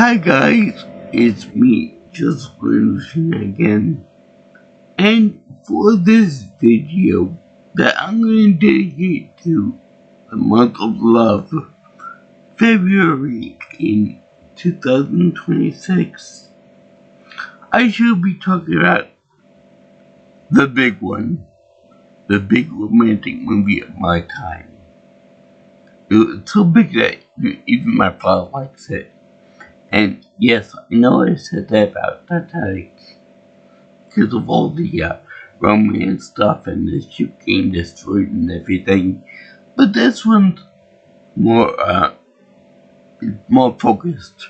Hi guys, it's me, Joseph Wilson again, and for this video that I'm going to dedicate to the month of love, February in 2026, I shall be talking about the big one, the big romantic movie of my time. It was so big that even my father likes it. And yes, I know I said that about Titanic because of all the romance stuff and the ship getting destroyed and everything. But this one's more more focused.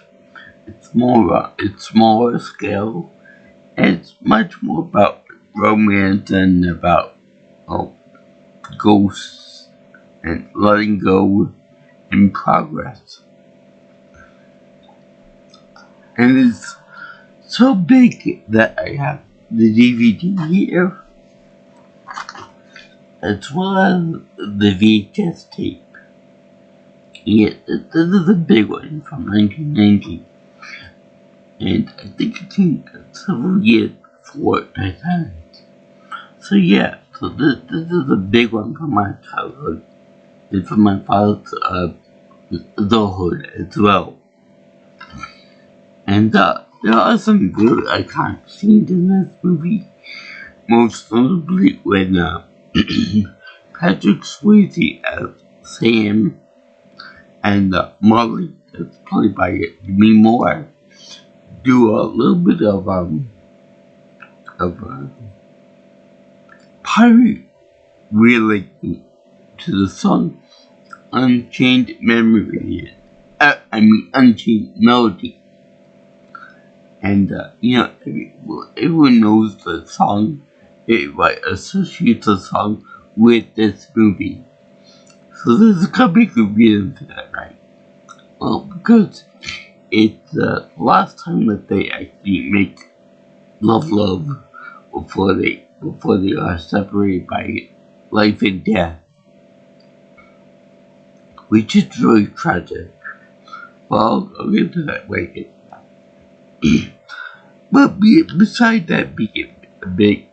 It's smaller scale, and it's much more about romance and about ghosts and letting go and progress. And it's so big that I have the DVD here, as well as the VHS tape. Yeah, this is a big one from 1990, and I think it came several years before Titanic. So yeah, so this is a big one from my childhood, and from my father's adulthood as well. And there are some good iconic scenes in this movie, most notably when Patrick Swayze as Sam and Molly, that's played by Demi Moore, do a little bit of pirate relating to the song Unchained Memory. Unchained Melody. And everyone knows the song. It associates the song with this movie. So there's a couple of good reasons for that, right? Well, because it's the last time that they actually make love before they are separated by life and death, which is really tragic. Well, I'll get to that later. But besides that being a big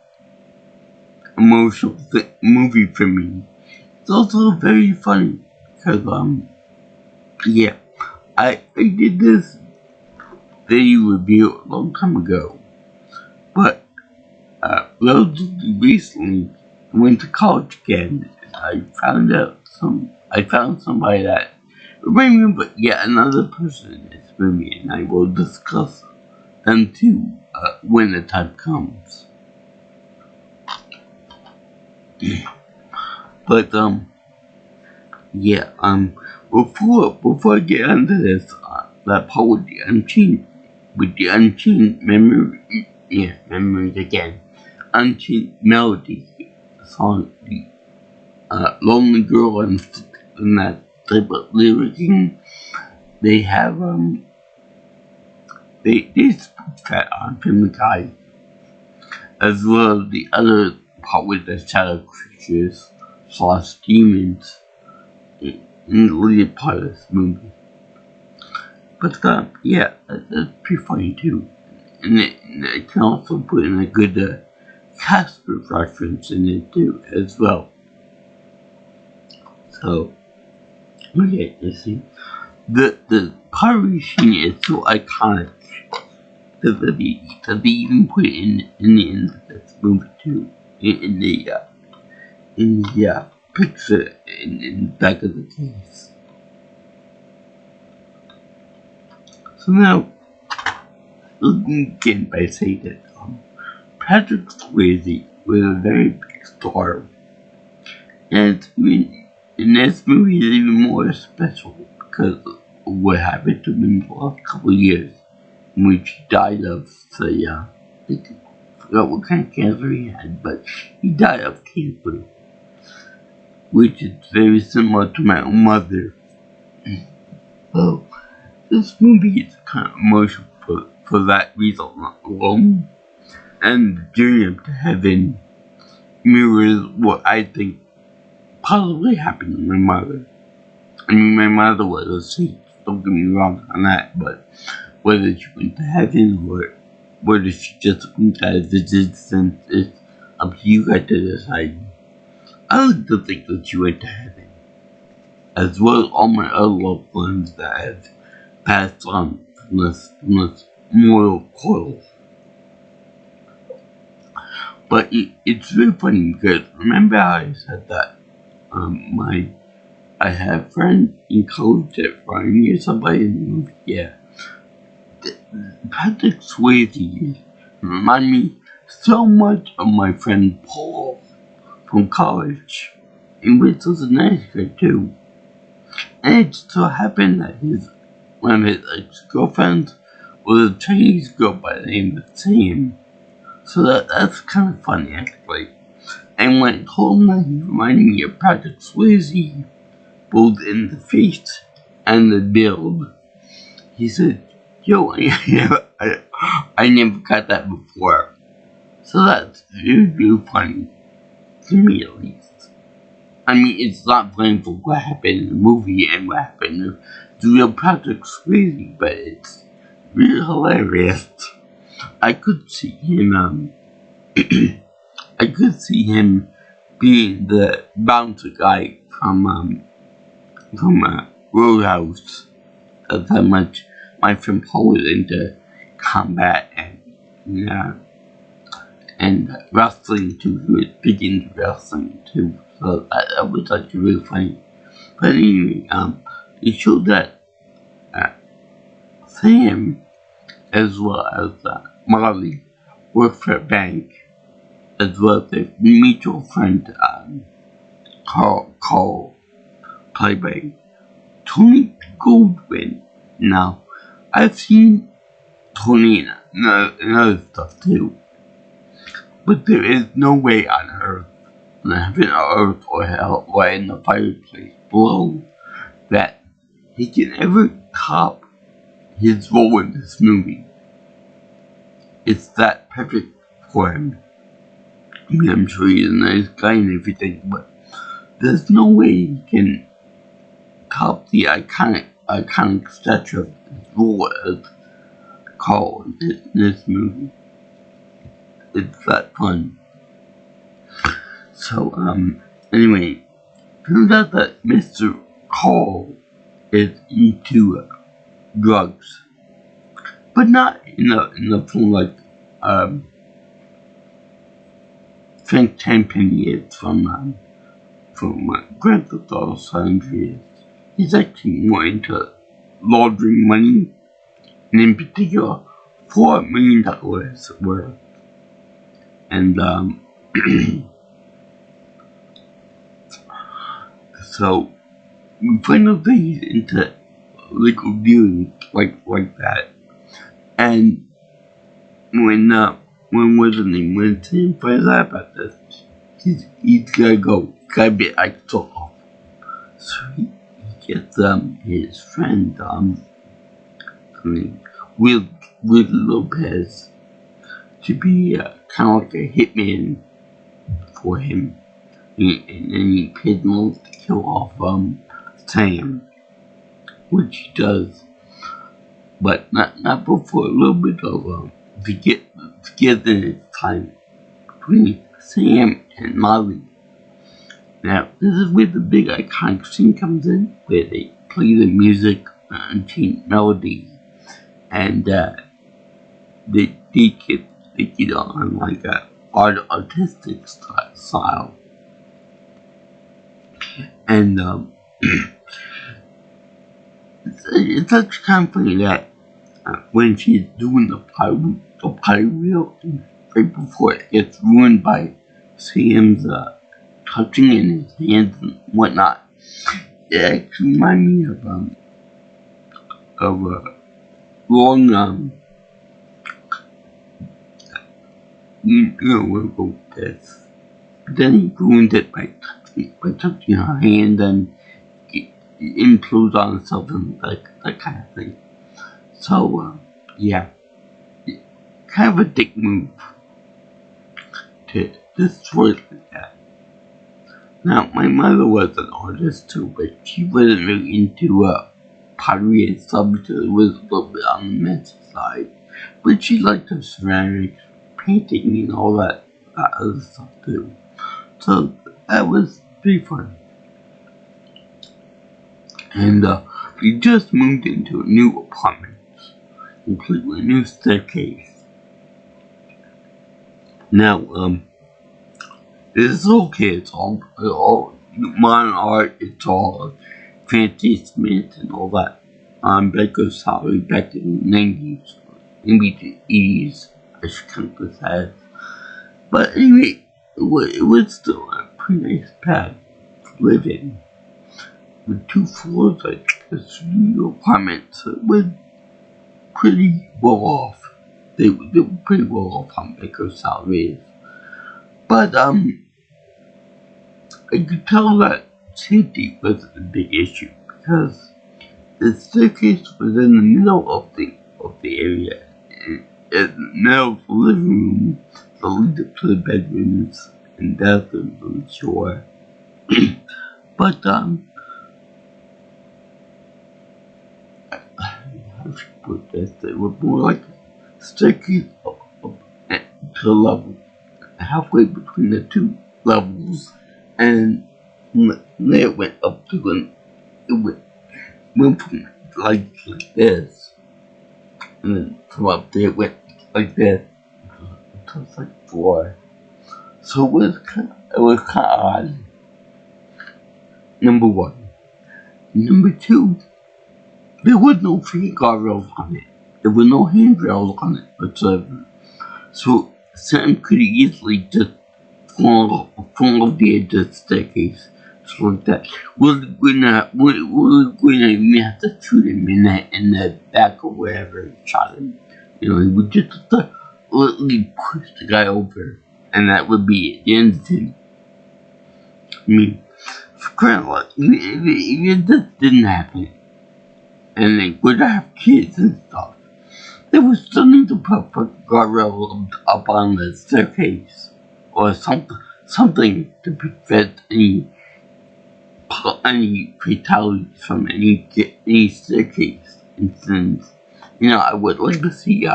emotional movie for me, it's also very funny because yeah, I did this video review a long time ago, but relatively recently I went to college again. And I found somebody that reminded me of yet another person in this movie, and I will discuss them too when the time comes. But yeah, before I get into this, that part with the Unchained Memory, memories again, Unchained Melody song, the Lonely Girl and that type of lyricing, they have they spoke that on Family Guy, as well as the other part with the shadow creatures / demons in the later part of this movie. But yeah, that's pretty funny too. And it can also put in a good Casper reference in it too, as well. So, okay, you see, the pirate scene is so iconic that they even put it in the end of this movie too, in the picture in the back of the case. So now, let me begin by saying that Patrick Swayze was a very big star, and in this movie is even more special because of what happened to him in the last couple of years, in which he died of I forgot what kind of cancer he had, but he died of cancer, which is very similar to my own mother. So, this movie is kind of emotional for that reason alone, and the journey up to heaven mirrors what I think possibly happened to my mother. I mean, my mother was a saint, don't get me wrong on that, but whether she went to heaven or whether she just went as visit, since it's up to you guys to decide. I like to think that she went to heaven, as well as all my other loved ones that have passed on from this mortal coil. But it's really funny because remember how I said that I had a friend in college that reminded me of somebody in the movie. Yeah, Patrick Swayze reminded me so much of my friend Paul from college, in which was a nice guy too. And it so happened that one of his ex-girlfriends was a Chinese girl by the name of Sam. So that's kind of funny actually. And when I told him that he reminded me of Patrick Swayze, both in the face and the build, he said, "Yo, I never got that before." So that's really funny, to me at least. I mean, it's not funny for what happened in the movie and what happened to real Patrick Swayze, but it's really hilarious. I could see him, I could see him being the bouncer guy from Roadhouse. That's how much my friend Paul was into combat and wrestling too. He was big into wrestling too. So that was actually really funny. But anyway, it showed that Sam, as well as Molly, worked for a bank, as well as a mutual friend, Carl, played by Tony Goldwyn. Now, I've seen Tony in other stuff too, but there is no way on earth, on heaven or earth or hell or in the fireplace below, that he can ever top his role in this movie. It's that perfect for him. I mean, I'm sure he's a nice guy and everything, but there's no way he can top the iconic stature of his role as Carl in this movie. It's that fun. So, anyway, turns out that Mr. Carl is into drugs, but not in the form like Frank Tenpenny is from Grand Theft Auto San Andreas. He's actually more into laundering money, and in particular, $4 million worth. And so we find out that he's into legal dealing like that. And when Tim finds out about this, he's gotta be like off. So he gets his friend Will Lopez to be kind of like a hitman for him, and then he pays him to kill off Sam, which he does, but not before a little bit of together time between Sam and Molly. Now, this is where the big iconic scene comes in, where they play the music and change melody, and they get on like a artistic style, and it's actually kind of funny that when she's doing the pie wheel, right before it gets ruined by Sam's touching in his hands and whatnot, it actually reminds me of a long we'll go with this. Then he ruined it by touching her hand and it implodes on itself and that kind of thing. So, yeah, kind of a dick move to destroy it like that. Now, my mother was an artist too, but she wasn't really into pottery and stuff because it was a little bit on the messy side. But she liked her ceramics, painting, and all that other stuff too. So that was pretty fun. And we just moved into a new apartment, completely new staircase. Now, it's okay. It's all modern art. It's all fancy Smith and all that. Baker's salary back in the 90s, maybe the 80s, I should count this as. But anyway, it was still a pretty nice pad to live in. With 2 floors, like a studio apartment, so it was pretty well off. They were pretty well off on Baker's salaries. But I could tell that safety was a big issue because the staircase was in the middle of the area, in the middle of the living room, that lead up to the bedrooms and bathrooms on the shore. But how should I put this? It was more like a staircase up to the level halfway between the 2 levels, and then it went up to went from like this, and then from up there it went like this to the 2nd floor. So it was kind of odd. Number 1. Number 2, there was no feet guardrails on it. There were no handrails on it whatsoever. So Sam could easily just fall off the edge of the staircase, just like that. We're gonna even have to shoot him in the back or wherever, shot him. He would just literally push the guy over, and that would be it. The end of him. I mean, for crying out loud, if this didn't happen, and they would have kids and stuff, there was still need to put guardrail up on the staircase or something to prevent any fatalities from any staircase incidents. I would like to see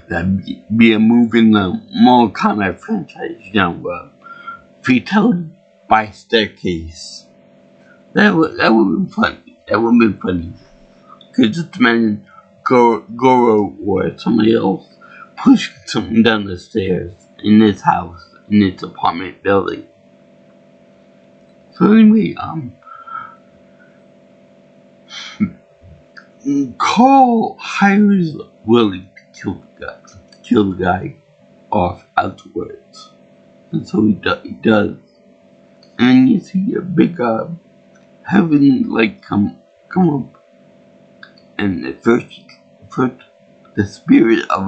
that be a move in the Mortal Kombat franchise. Fatality by staircase. That would have been funny. That would have been funny. Could just imagine Goro or somebody else pushing something down the stairs in this house, in this apartment building. So anyway, Carl hires Willie to kill the guy off afterwards. And so he does. And you see a big heavenly light come up. And at first the spirit of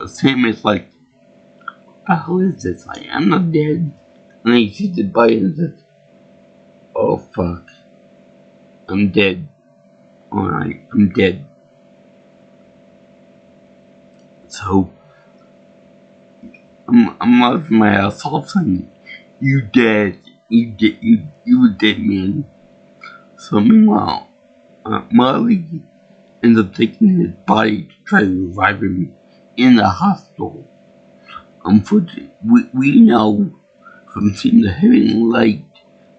Sam is like, what the hell is this? I'm not dead. And he sees the body and says, oh fuck, I'm dead. Alright, I'm dead. So I'm out of my house all of a sudden. You dead. You a dead man. So meanwhile, Marley ends up taking his body to try to revive him in the hospital. Unfortunately, we know from seeing the heavenly light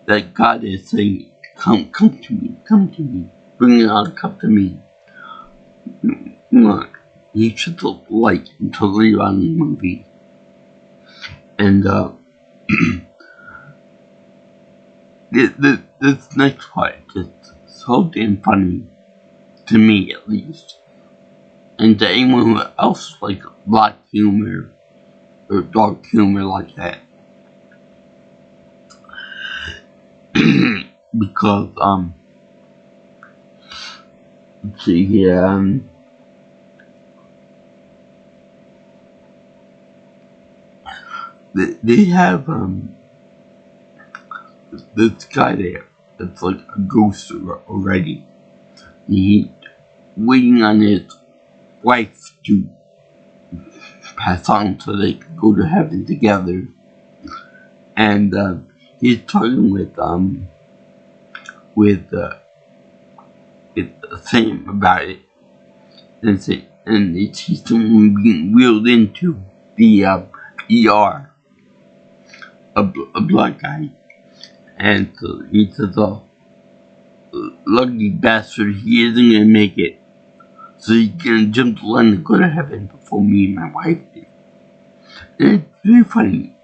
that God is saying, come to me, bring it on, come to me. Look, he shuts the light until later on in the movie. And this next part is so damn funny, to me at least, and to anyone who else like black humor or dark humor like that. Because let's see here, they have this guy there that's like a ghost already. He's waiting on his wife to pass on so they can go to heaven together. And he's talking with with Sam about it, and they see someone being wheeled into the ER, a black guy, and so he says, "Oh, lucky bastard, he isn't gonna make it, so he's gonna jump the line and go to heaven before me and my wife did." And it's really funny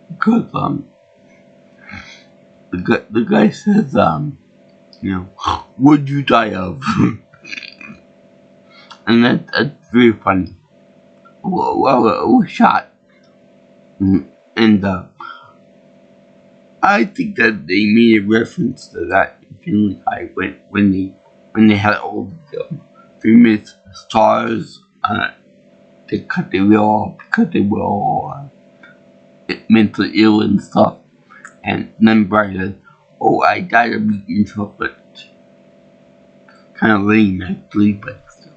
because the guy says, "What'd you die of?" And that's very funny. Well, it was shot, and I think that they made a reference to that in Family Guy when they had all the famous stars. They cut their wheel off because they were all mentally ill and stuff. And then Brian said, "Oh, I died of eating chocolate." Kind of lame, actually, but still.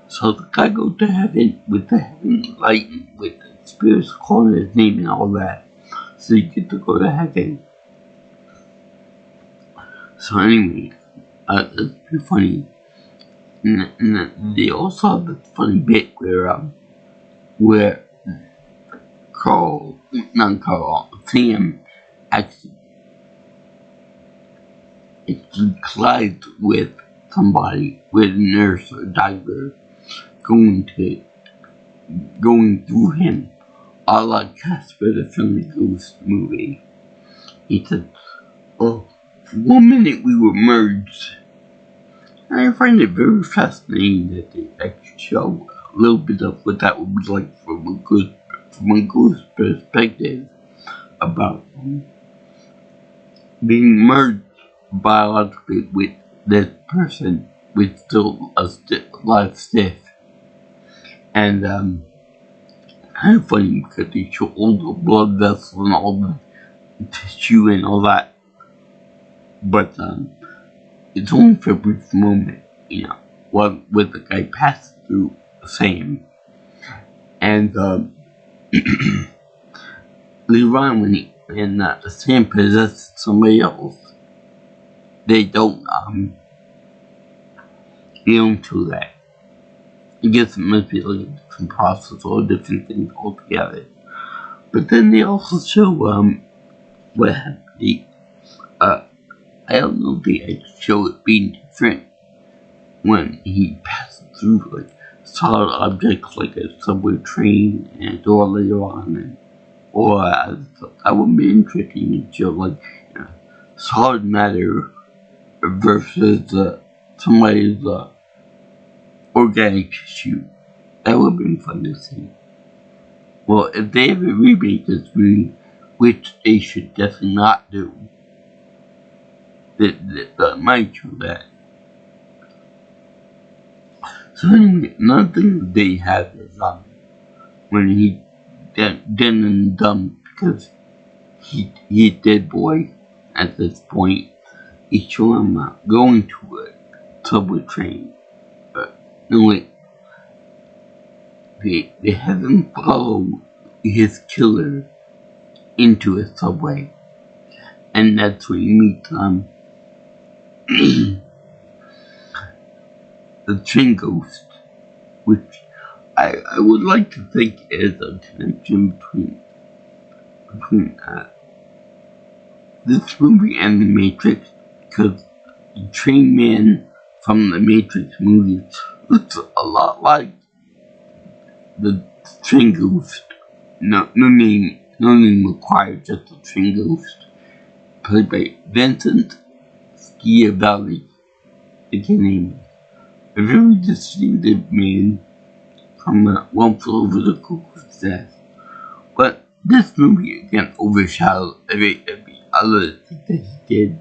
So the guy goes to heaven with the heaven light, with the spirits calling his name and all that. So you get to go to heaven. So anyway, that's pretty funny. And they also have this funny bit where Sam actually collides with somebody, with a nurse or doctor, going through him, a la Casper the Friendly Ghost movie. He said, "Oh, for 1 minute we were merged." And I find it very fascinating that they actually show a little bit of what that would be like from a ghost perspective about being merged biologically with this person with still a live stiff. And kind of funny because they show all the blood vessels and all the tissue and all that. But it's only for a brief moment, while with the guy passing through Sam. And later on when Sam possesses somebody else, they don't do that. I guess it must be like a different process or a different thing altogether. But then they also show what happened. I don't know if they actually show it being different when he passes through like solid objects like a subway train and a door later on, or I would be interesting to show like solid matter versus somebody's organic tissue. That would be fun to see. Well, if they ever remake this movie, which they should definitely not do, that might do that. So anyway, another thing they have is when he done and done, because he dead boy at this point. He show him going to a subway train. No wait, they have him follow his killer into a subway, and that's where you meet the train ghost, which I would like to think is a connection between this movie and The Matrix, because the train man from the Matrix movie looks a lot like the train ghost. No name required, just the train ghost, played by Vincent Schiavelli. I can't name it. A very distinctive man from One Flew Over the Cuckoo's Nest. But this movie again overshadowed every other thing that he did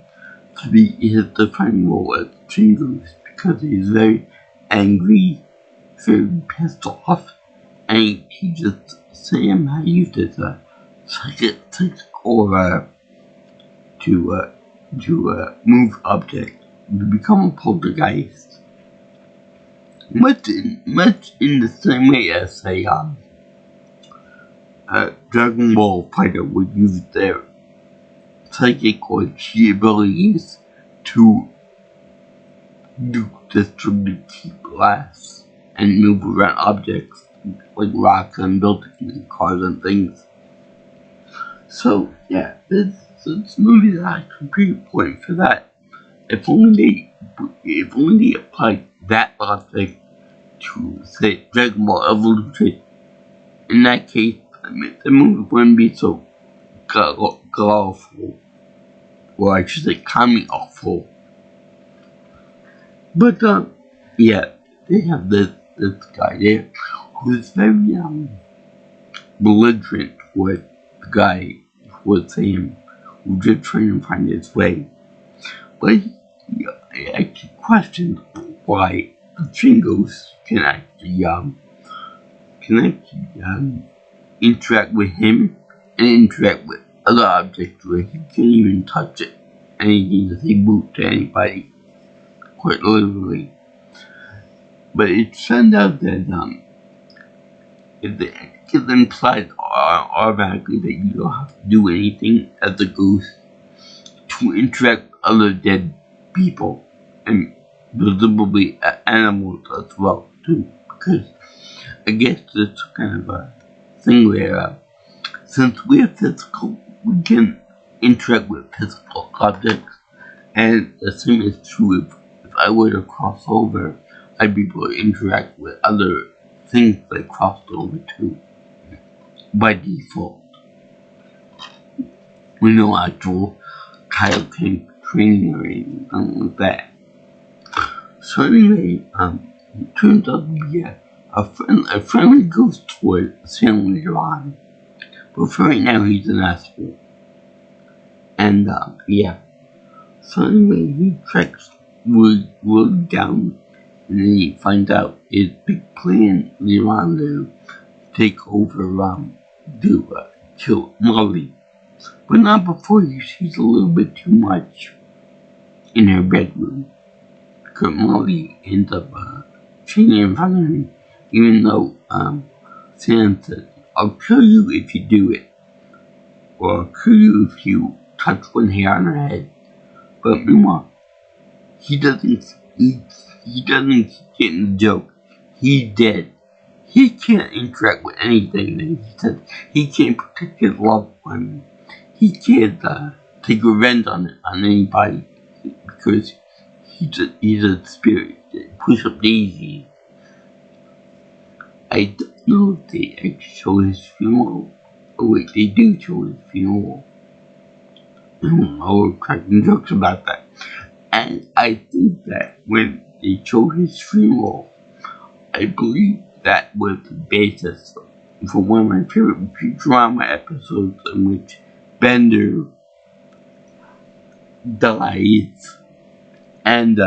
to be his defining role as the train ghost, because he's very angry, very pissed off, and he just somehow used it as psychic aura to move objects, to become a poltergeist. Much in the same way as a Dragon Ball fighter would use their psychic or chi abilities to to do destructive blasts and move around objects like rocks and buildings and cars and things. So yeah, this movie is actually pretty important for that. If only they applied that logic to say Dragon Ball Evolution, in that case, the movie wouldn't be so awful, or I should say, comic awful. But yeah, they have this guy there who's very belligerent with the guy who was saying who just trying to find his way. But he actually questioned why the Jingles can actually interact with him and interact with other objects where he can't even touch it. Anything that they move to anybody, quite literally. But it turned out that it implies automatically that you don't have to do anything as a ghost to interact with other dead people and presumably animals as well too. Because I guess it's kind of a thing where since we're physical, we can interact with physical objects, and the same is true if I were to cross over, I'd be able to interact with other things that crossed over too, by default. We no actual kayaking training or anything like that. So anyway, it turns out to be a friendly ghost toward Sam later on. But for right now, he's an asshole. And yeah. So anyway, he tracks Wood down, and then he finds out his big plan later on to take over to kill Molly. But not before he sees a little bit too much in her bedroom. Because Molly ends up cheating in front of him, even though Sam says, I'll kill you if you do it. Or I'll kill you if you touch one hair on her head. But meanwhile, he doesn't get in the joke. He's dead. He can't interact with anything that he says. He can't protect his loved one. He can't take revenge on anybody because he's a spirit that push up daisies. I don't know if they actually show his funeral. Oh wait, they do show his funeral. I don't know, we're cracking jokes about that. And I think that when they show his funeral, I believe that was the basis for one of my favorite Futurama episodes in which Bender dies and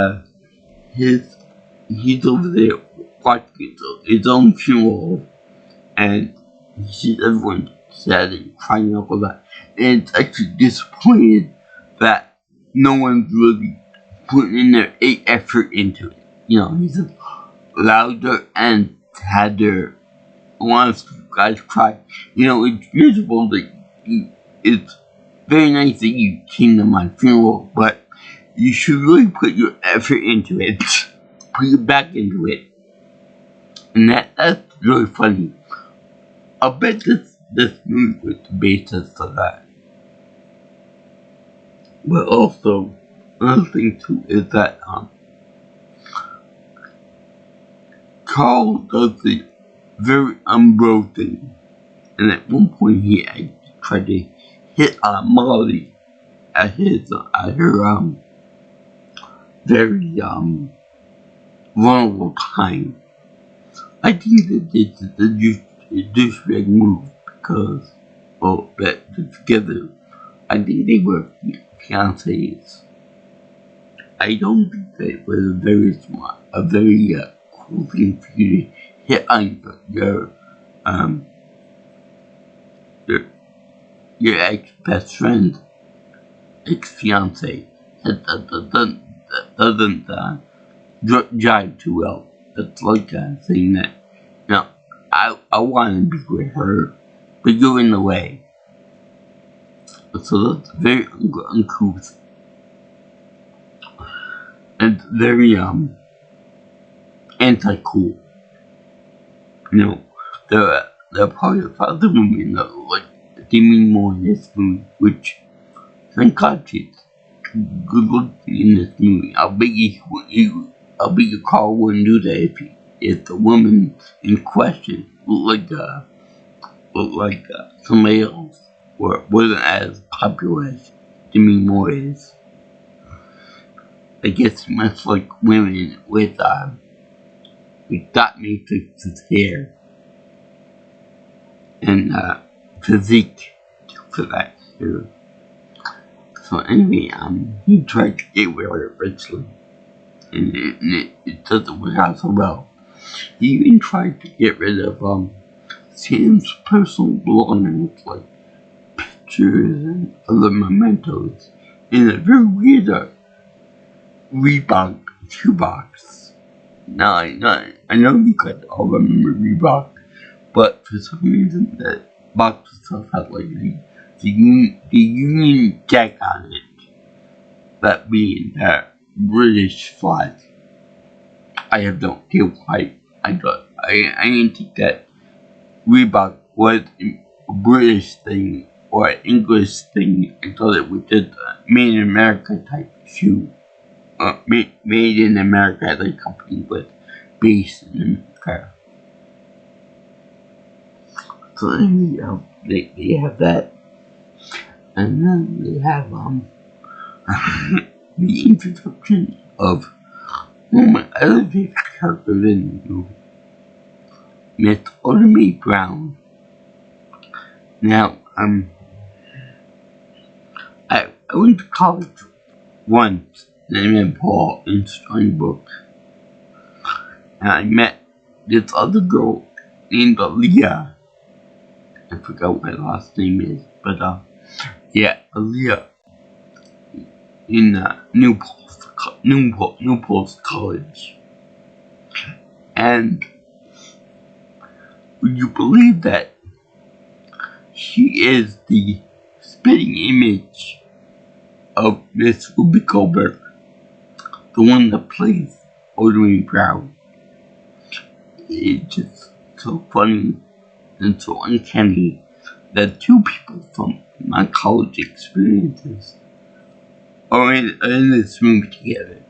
he's over there watching his own funeral and he sees everyone sad and crying up all that. And it's actually disappointed that no one's really putting in their effort into it. You know, he's louder and sadder. I want to see you guys cry. You know, it's miserable that it's very nice that you came to my funeral, but you should really put your effort into it. Put your back into it. And that's really funny. I'll bet this movie was the basis for that. But also, another thing too is that Carl does the very unbro thing. And at one point he actually tried to hit Molly at her very vulnerable time. I think that this is a douchebag move because, well, that together, I think they were fiancés. I don't think that it was a very cool thing for you to hit on your ex-best friend, ex-fiancé. That doesn't jive too well. That's like a thing that, you know, I want to be with her, but you're in the way. So that's very uncouth. and very anti-cool. You know, there are probably other women that like Demi Moore in this movie, which thank God she's good looking in this movie. I'll bet you Carl wouldn't do that if the woman in question looked like somebody else or wasn't as popular as Demi Moore is. I guess much like women with dot matrix's hair and physique for that too. So anyway, he tried to get with her eventually, and it doesn't work out so well. He even tried to get rid of Sam's personal belongings like pictures and other mementos in a very weird Reebok shoebox. Now I know you guys all remember Reebok, but for some reason that box itself had like the Union Jack on it, that being that British flag. I have no idea why I didn't think that Reebok was a British thing or an English thing. I thought it was just a made in America type shoe. Made in America, the company was based in America. So anyway, they have that, and then they have the introduction of one of my other favorite characters in the movie, Miss Autumn Brown. Now, I went to college once, and I met Paul in Stony and I met this other girl named Aaliyah. I forgot what my last name is, but yeah, Aaliyah in New Paltz College. And would you believe that she is the spitting image of Miss Ruby Goldberg, the one that plays Autumn Brown? It's just so funny and so uncanny that two people from my college experiences are in this movie together.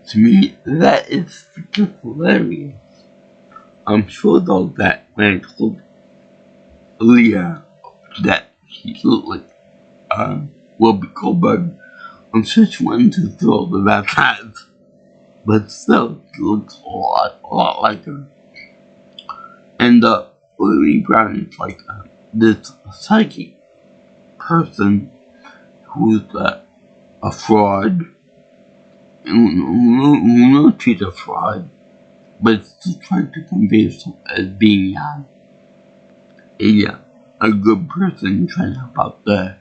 To me, that is freaking hilarious. I'm sure though that when I told Leah that she looked like Whoopi Goldberg, I'm sure she wasn't too thrilled about that. But still, she looks a lot like her. And Autumn Brown is like this psychic person who's a fraud, who knows she's a fraud, but still trying to convey herself as being a good person, trying to help out the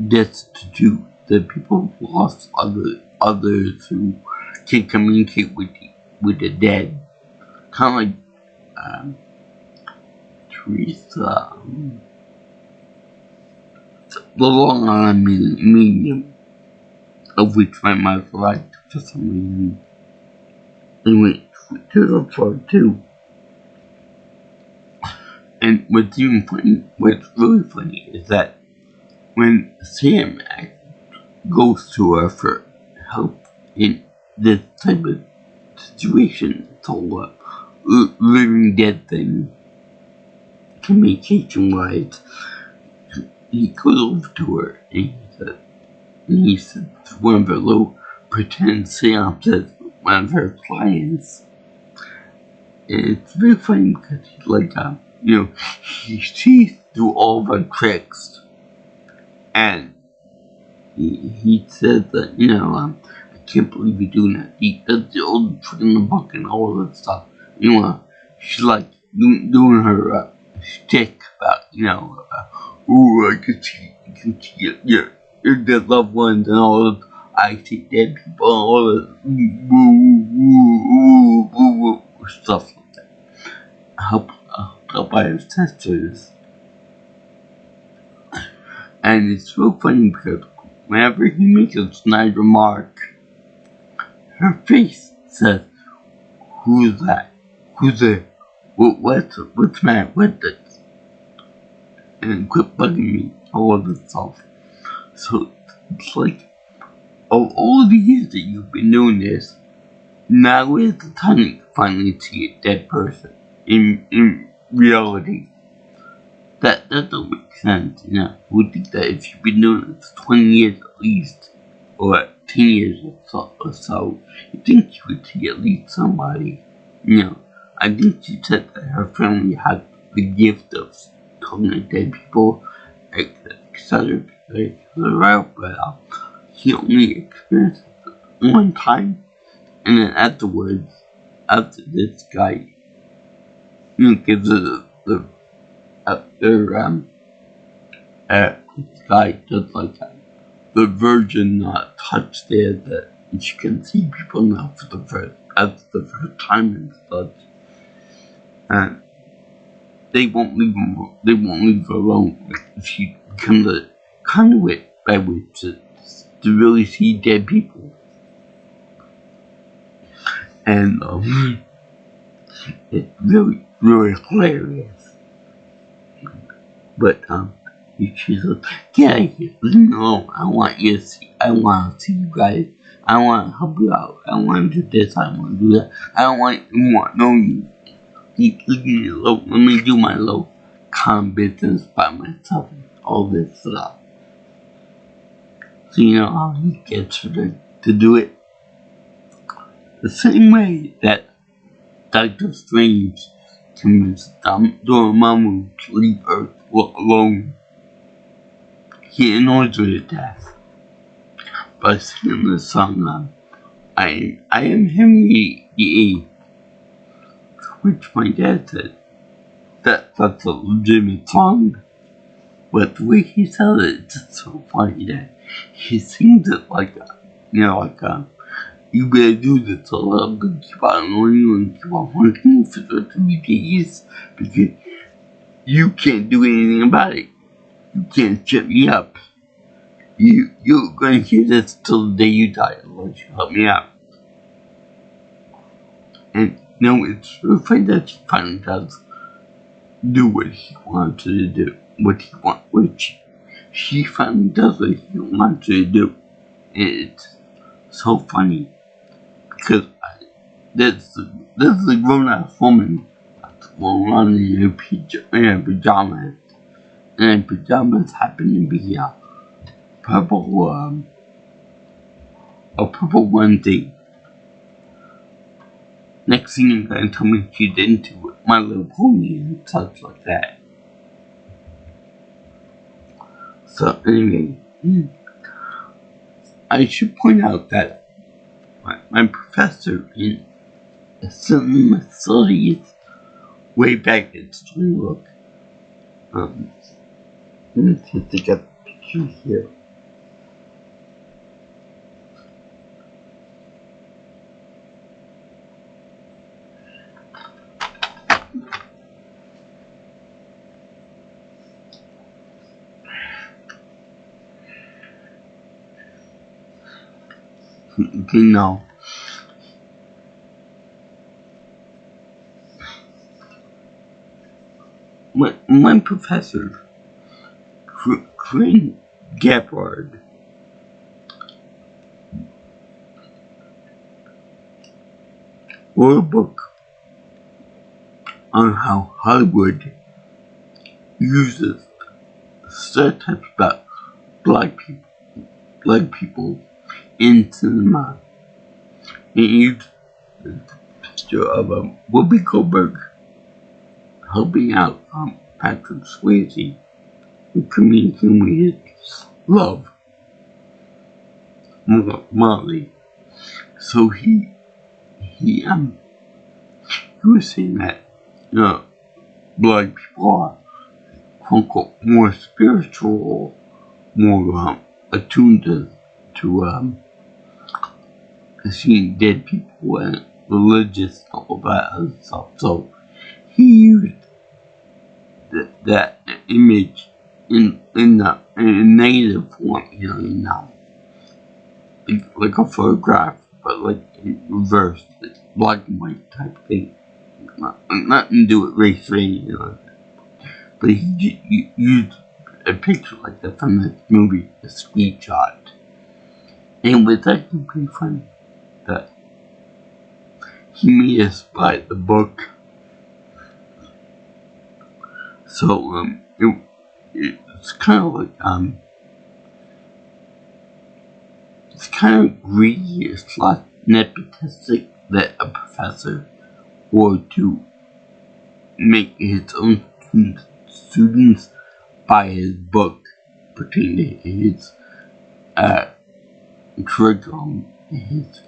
destitute, the people who lost others who can communicate with the dead, kind of like Teresa, the Long Island Medium, of which my mother liked for some reason. Anyway, to the floor too. And what's really funny is that when Sam goes to her for help in this type of situation, it's all living dead thing, communication wise, he goes over to her and he said one of her little pretend seances, one of her clients. And it's very funny because he's like, he sees through all of her tricks. And he says that, I can't believe you're doing that. He does the old trick in the book and all of that stuff. She's like doing her shtick about, I can see your dead loved ones and all of I see dead people and all of stuff like that. Help by his sisters. And it's so funny because whenever he makes a snide remark, her face says, "Who's that? Who's there? What's the matter with this?" And quit bugging me all of itself. So it's like, of all the years that you've been doing this, now is the time to finally see a dead person in reality. That doesn't make sense, you know. You would think that if you've been doing this 20 years at least, or 10 years or so, you think you would see at least somebody, you know. I think she said that her family had the gift of talking to dead people, etc. But she only experienced it one time, and then afterwards, after this guy, you know, gives her the this guy does like the virgin touch there that you can see people now for the first time and such, and they won't leave her alone. She becomes a conduit by which to really see dead people, and it's really hilarious. But she's like, "Get out of here, leave me alone. I want to see you guys. I want to help you out. I want to do this. I want to do that. I don't want no you. Leave me alone. Let me do my little calm business by myself. All this stuff." So you know how he gets her to do it the same way that Doctor Strange convinced Dormammu to leave Earth alone. He annoys her to death by singing the song, I am Henry VIII, which my dad said that's a legitimate song, but the way he says it, it's just so funny that he sings it like you better do this, so I'm gonna keep on annoying you and keep on working for the 3 days because you can't do anything about it. You can't shut me up. You're gonna hear this till the day you die unless you help me out. And no, it's reflected that she finally does do what he wants her to do. She finally does what he wants her to do. And it's so funny because this is a grown ass woman walking around in her pajamas. And her pajamas happen to be a purple onesie. Next thing you're gonna tell me she's into My Little Pony and such like that. So anyway, I should point out that my professor in cinema studies way back at Storybook, let me see if they got the picture here. Okay, now, my professor, Corinne Gabbard, wrote a book on how Hollywood uses stereotypes about black people in cinema. It used the picture of Whoopi Goldberg helping out Patrick Swayze in communicating with his love, Molly. So he was saying that black people are quote unquote more spiritual, more attuned to seeing dead people and religious and all that other stuff. So he used that image in a negative form, like a photograph, but like in reverse, like black and white type thing. Nothing to do with race training, but he used a picture like that from the movie, a screenshot. And it was actually pretty funny that he made us buy the book. So, it's kind of like, it's kind of greedy / nepotistic that a professor would to make his own students buy his book pertaining to his curriculum and his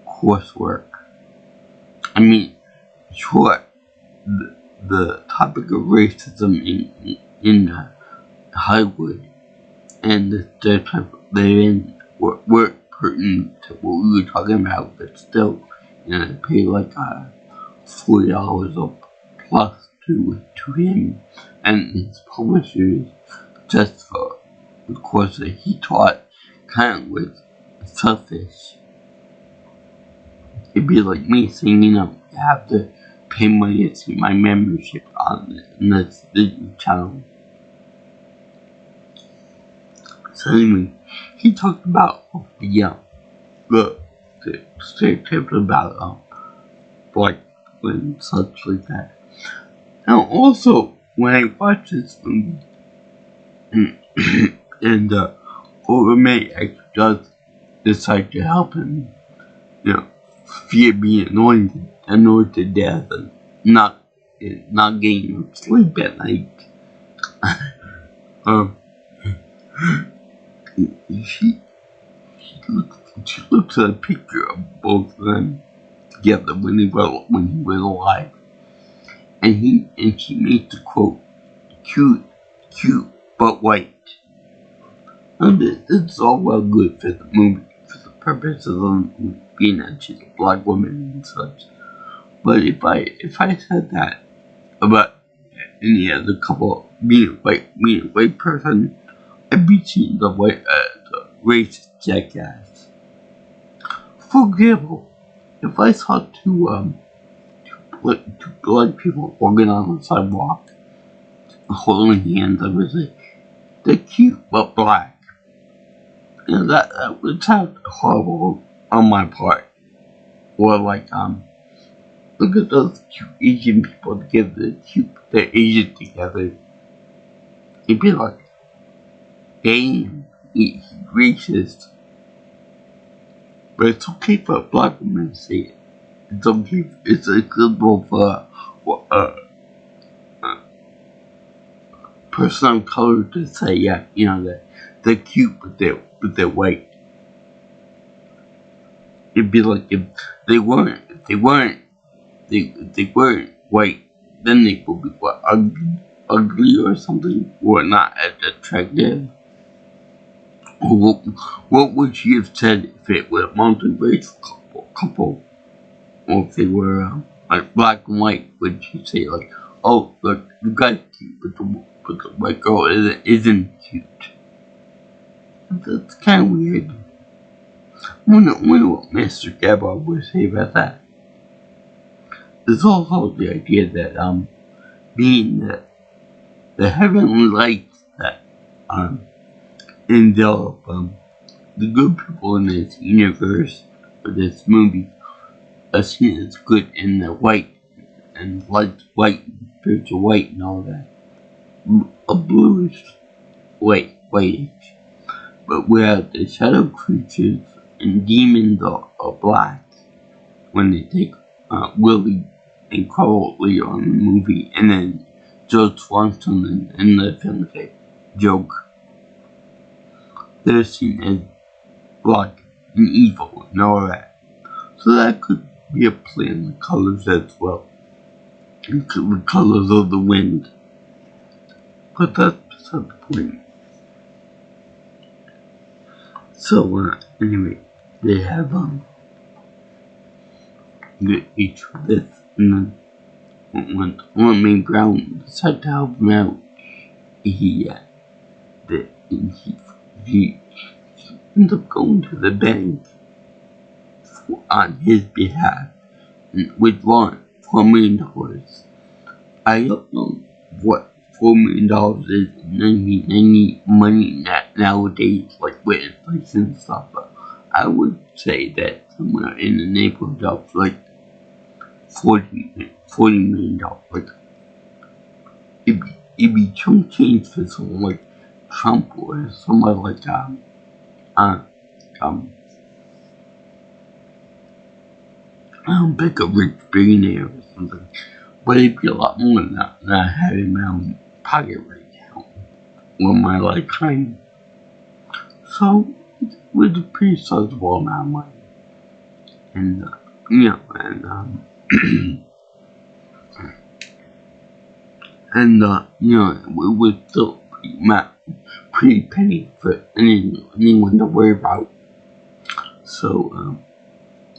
coursework. I mean, sure, the topic of racism in Hollywood and the stereotype therein were pertinent to what we were talking about, but still, they pay like $40 or plus to him and his publishers just for the course that he taught kind of was selfish. It'd be like me saying, I have to pay money to see my membership on this Disney channel. So anyway, he talked about the stereotypes about black and such like that. Now also, when I watched this movie, and Old May actually does decide to help him, fear being annoyed to death and not getting sleep at night. She looks at a picture of both of them together when he was alive, and she makes the quote, cute but white. And it's all well good for the movie, for the purposes of being that she's a black woman and such. But if I said that about any other couple being a white person, I'd be seen the racist jackass. For example, if I saw two black people walking on the sidewalk, holding hands, I would say, they're cute but black. That would sound horrible on my part. Or like, look at those cute Asian people together, they're Asian together. It'd be like, dang, he's racist. But it's okay for a black woman to say it. It's okay, it's acceptable for a person of color to say, that they're cute but they're white. It'd be like if they weren't white, then they would be ugly or something, or not as attractive. What would she have said if it were a multiracial couple, or if they were like black and white? Would she say like, "Oh, look, you guys cute, but the white girl isn't cute"? That's kind of weird. I wonder what Mr. Gabba would say about that. There's also the idea that being the heavenly lights that envelop the good people in this universe or this movie are seen as good in the white and light white, spiritual white and all that. A bluish whitish. But where the shadow creatures and demons are black when they take Willie and Carly on the movie, and then George Swanson in the film joke. They're seen as black and evil and all that. So that could be a play in the colors as well. The colors of the wind. But that's beside the point. So, anyway, they have, each of this, and then one main Brown decided to help him out. He ends up going to the bank on his behalf and withdrawing $4 million. I don't know what $4 million is in 1990 money nowadays, like with inflation and stuff, but I would say that somewhere in the neighborhood of like $40 million. Like, it'd be chunk change for someone like Trump or someone like pick a rich billionaire or something. But it'd be a lot more than that I have in my own pocket right now or my lifetime. So it was a pretty sizable amount of money. And it was still pretty penny for anyone to worry about. So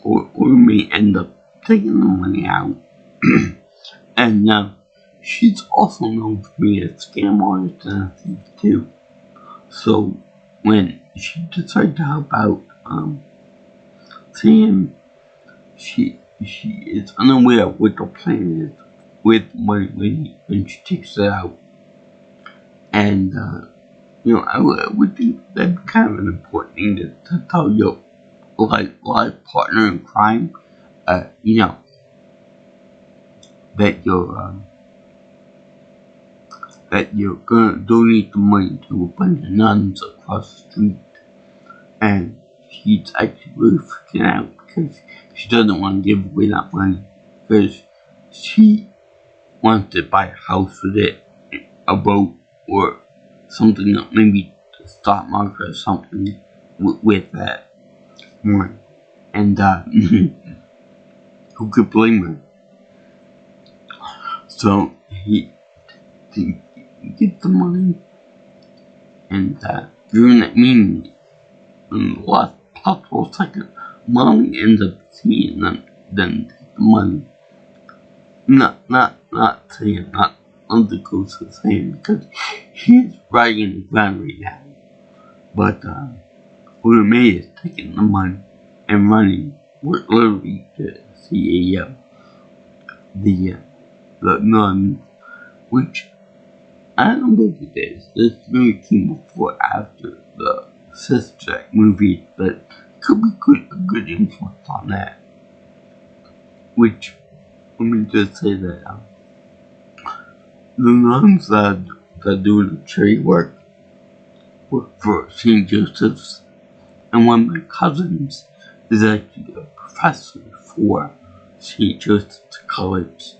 we may end up taking the money out. And she's also known for being a scam artist and a thief too. So when she decided to help out Sam, she is unaware of what the plan is with money when she takes it out. And I would think that's kind of an important thing to tell your life partner in crime. That you're gonna donate the money to a bunch of nuns across the street, and she's actually really freaking out because she doesn't want to give away that money because she wants to buy a house with it, a boat, or something, maybe the stock market or something with that money. And who could blame her? So he gets the money, and during that meeting, in the last possible second, Mommy ends up seeing them take the money. Not saying, not the ghost of saying, because he's riding the ground right now. But who May is taking the money and running literally to see the nun, which I don't believe it is. This movie came before or after the Sister Act movie, but could be a good influence on that. Which, let me just say that the nuns that do the charity work for St. Joseph's, and one of my cousins is actually a professor for St. Joseph's College.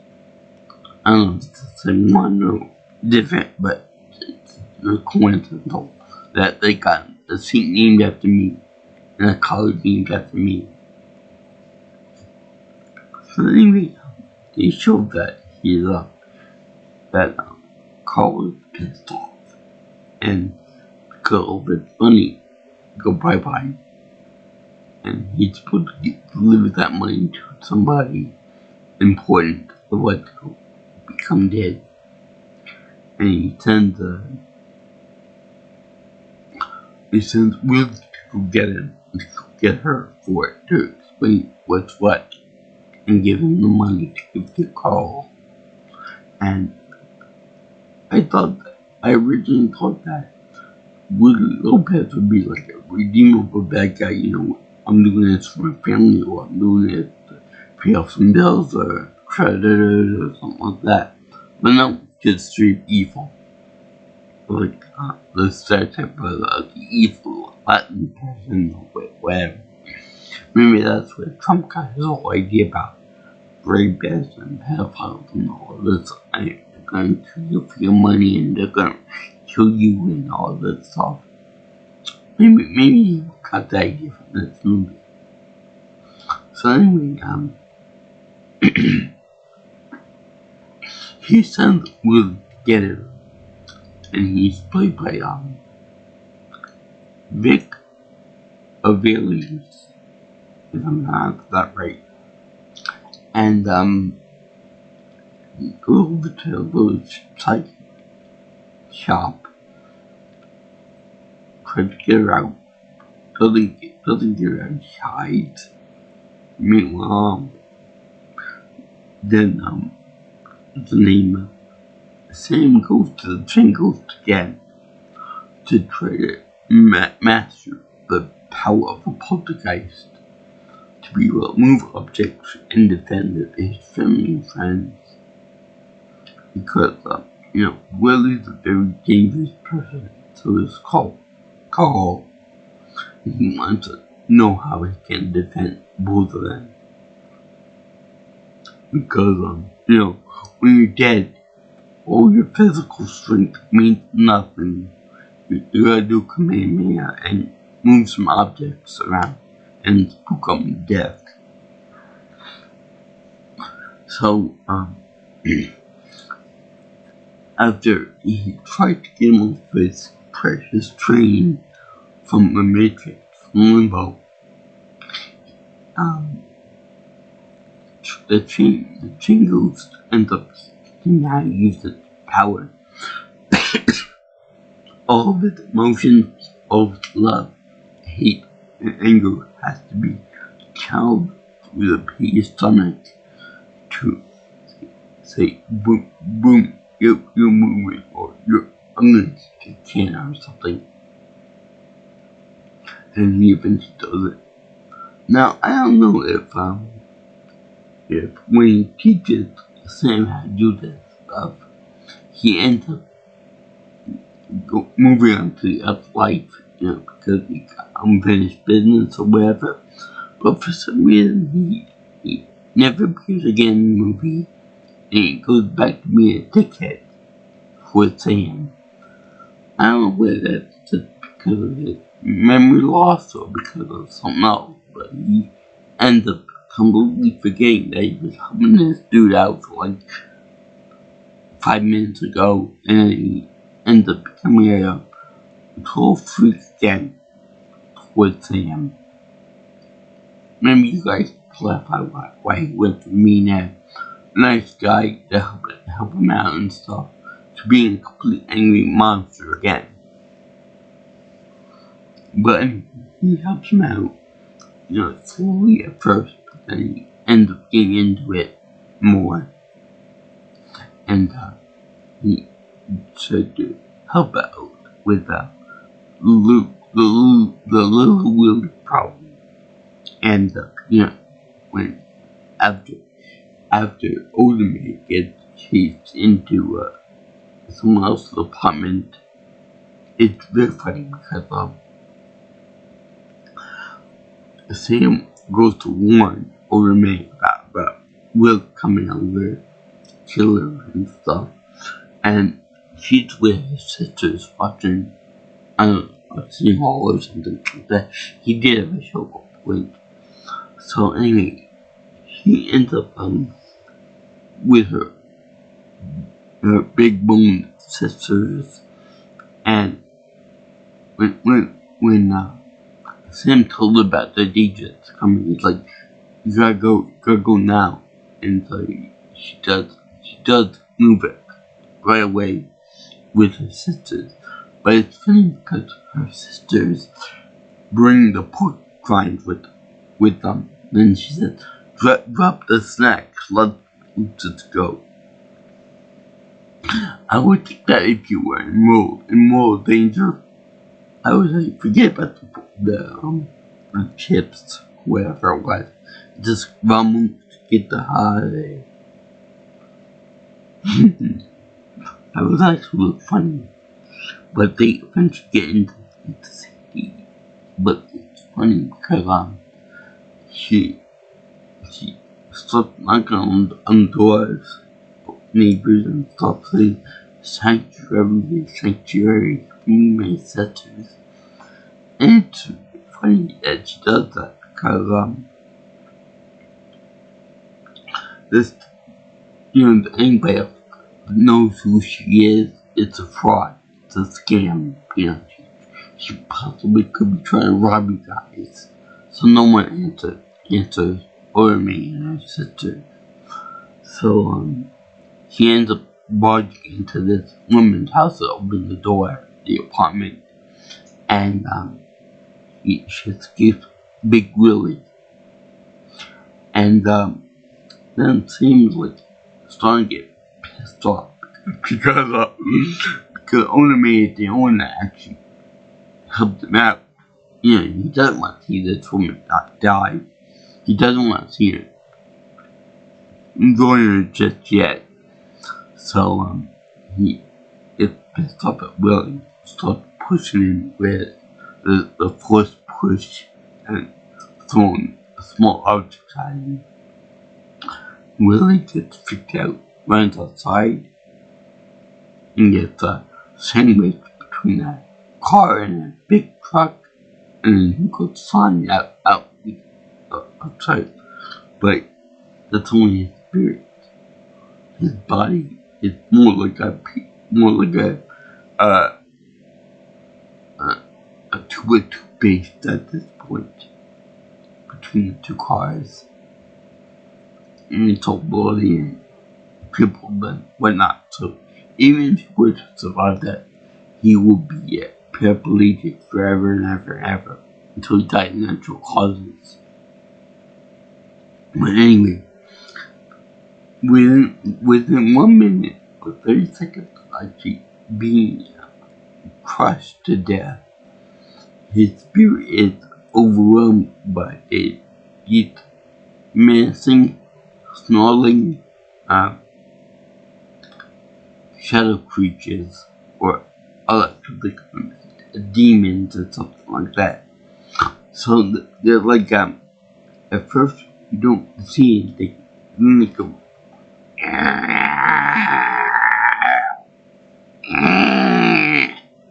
I don't know if it's the same one or different, but it's coincidental that they got a seat named after me and a college named after me. So anyway, they showed that Carl is pissed off and got a little bit funny, go bye-bye, and he's supposed to deliver that money to somebody important, otherwise he'll become dead. And he sends Will to get her for it, to explain what's what, and give him the money to give to Carl. And I originally thought that Willie Lopez would be like a redeemable bad guy, I'm doing this for my family, or I'm doing it to pay off some bills or creditors or something like that. But no, just straight evil. Like the stereotype of the evil Latin person or whatever. Maybe that's where Trump got his whole idea about rapists and pedophiles and all this. They're gonna kill you for your money and they're gonna kill you and all this stuff. Maybe he got that idea from this movie. So anyway, he sends Will to get her, and he's played by Vic Avelius, if I'm not that right. And he goes over to a little psych shop, tries to get her out, doesn't get outside. Meanwhile, then the name Sam goes to the Jingles again to try to master the power of a poltergeist to be able to move objects and defend his family and friends. Because Willie's a very dangerous person, so it's called Carl. He wants to know how he can defend both of them. Because when you're dead, all your physical strength means nothing. You gotta do Kamehameha and move some objects around and spook them to death. So, after he tried to get him off his precious train from the Matrix, from Limbo, the Jingles ends up now use its power. All of its emotions, all of its love, hate, and anger has to be channeled through the pig's stomach to say, boom, boom, you're moving, or I'm gonna kick a can or something. And he eventually does it. Now, I don't know if when he teaches Sam how to do this stuff, he ends up moving on to the other life, because he got unfinished business or whatever. But for some reason, he never appears again in the movie, and he goes back to being a dickhead for Sam. I don't know whether that's just because of his memory loss or because of something else, but he ends up completely forgetting that he was helping this dude out for like 5 minutes ago, and then he ends up becoming a total freak again towards Sam. Maybe you guys clarify why he went from being a nice guy to help him out and stuff to being a complete angry monster again. But anyway, he helps him out, slowly at first, but then he ends up getting into it more. And he tried to help out with the little Willie problem. And when after Oldman gets chased into someone else's apartment, it's very funny because Sam goes to warn Oldman about Will coming over, kill her and stuff, and she's with his sisters watching, I don't know, a City Hall or something like that. He did have a show called Blink. So anyway, he ends up with her big boned sisters, and when Sam told her about the DJ that's coming, he's like, you gotta go now. And so she does move it right away with her sisters. But it's funny because her sisters bring the pork rinds with them. Then she said, drop the snacks, let's just go. I would think that if you were in moral danger, I would say forget about the chips, whatever it was. Just run to get the holiday. That was actually funny. But they eventually get into the city. But it's funny because she starts knocking on doors, neighbors and stuff, saying sanctuary for me, my sisters. And it's funny that she does that because this anybody knows who she is. It's a fraud. It's a scam. She possibly could be trying to rob you guys. So no one answers or me and her sister. So she ends up barging into this woman's house to open the door, the apartment, and she escapes Big Willie, and then it seems like starting to get pissed off because because Onomate, the owner, actually helped him out. You know, he doesn't want to see this woman die. He doesn't want to see her join her just yet. So he gets pissed off at Willie, starts pushing him with the force push and throwing a small object at him. Willie gets freaked out, runs outside, and gets sandwiched between a car and a big truck, and then he goes flying outside. But that's only his spirit. His body is more like a two-by-two-based at this point between the two cars, and it's all bloody and people and whatnot. So even if he were to survive that, he will be paraplegic forever and ever and ever until he died of natural causes. But anyway, within 1 minute or 30 seconds of actually being crushed to death, his spirit is overwhelmed by a deep, menacing, snarling shadow creatures, or electrically demons or something like that. So they're like, at first you don't see anything, then they go,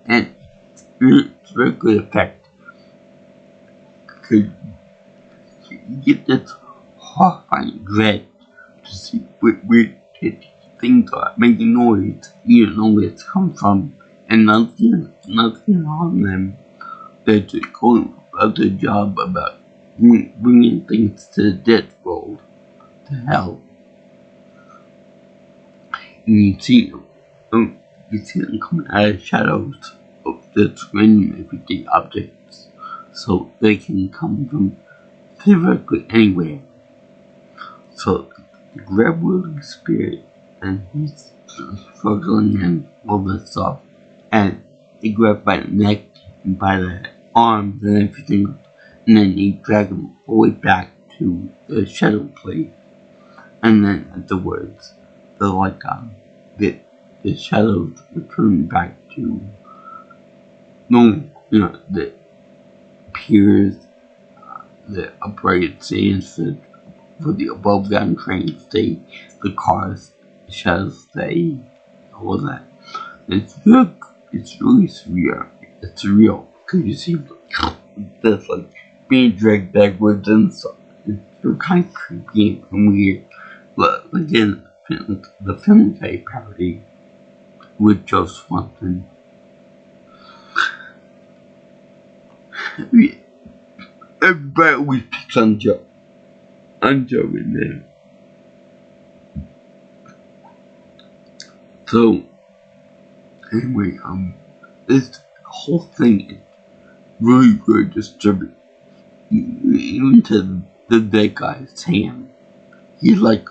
and it's a very good effect, because you get this horrifying dread to see where things are making noise. You don't know where it's come from, and nothing on them. They're just going about their job about bringing things to the dead world, to hell. And you see them coming out of shadows of this random everyday objects, so they can come from theoretically anywhere. So they grab Willie's spirit, and he's struggling and all this stuff, and they grab by the neck and by the arms and everything, and then they drag him all the way back to the shadow place. And then afterwards, they're like, the shadows return back to normal, the piers, the upright stands for the above ground trains stay, the cars, the shadows stay, all that. It's really surreal. It's surreal because you see this like being dragged backwards and stuff. It's kind of creepy and weird. But again, the Family Guy parody with Joe Swanson. Everybody always picks on Joe. On Joe in there. So anyway, this whole thing is really, really disturbing. Even to the dead guy, Sam. He's like,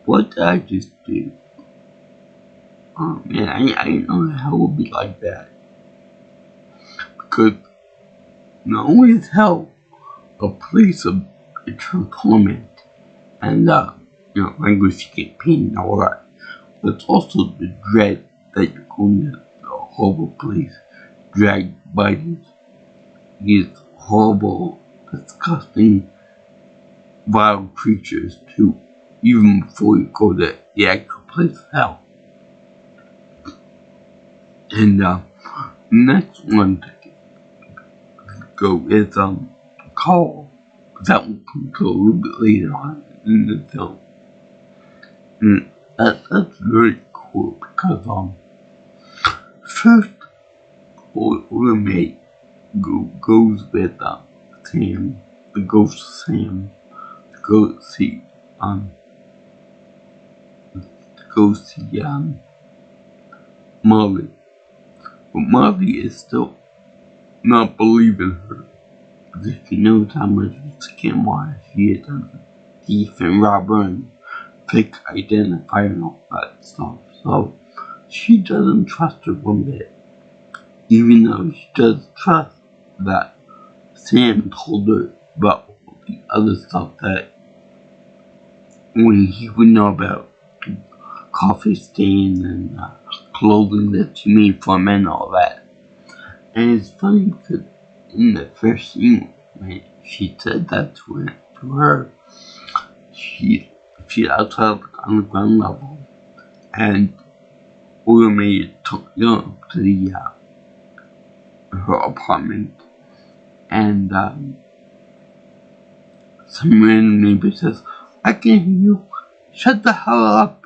what did I just do? Oh man, I didn't know hell would be like that. Because not only is hell a place of eternal torment and language you get pain and all that, but it's also the dread that you're going to a horrible place, dragged by these horrible, disgusting, vile creatures too, even before you go to the actual place of hell. And next one to go is Call. That one comes a little bit later on in the film. And that's really cool because first roommate goes with Sam, the ghost of Sam, to go see Molly. But Marley is still not believing her because she knows how much of a scam artist she is as a thief and robber and fake identifier and all that stuff. So she doesn't trust her one bit, even though she does trust that Sam told her about all the other stuff that when he would know about coffee stain and clothing that she made for men and all that. And it's funny because in the first scene when she said that to her, she's outside on the ground level, and Oil Maid took her to the her apartment, and some random neighbor says, "I can hear you. Shut the hell up."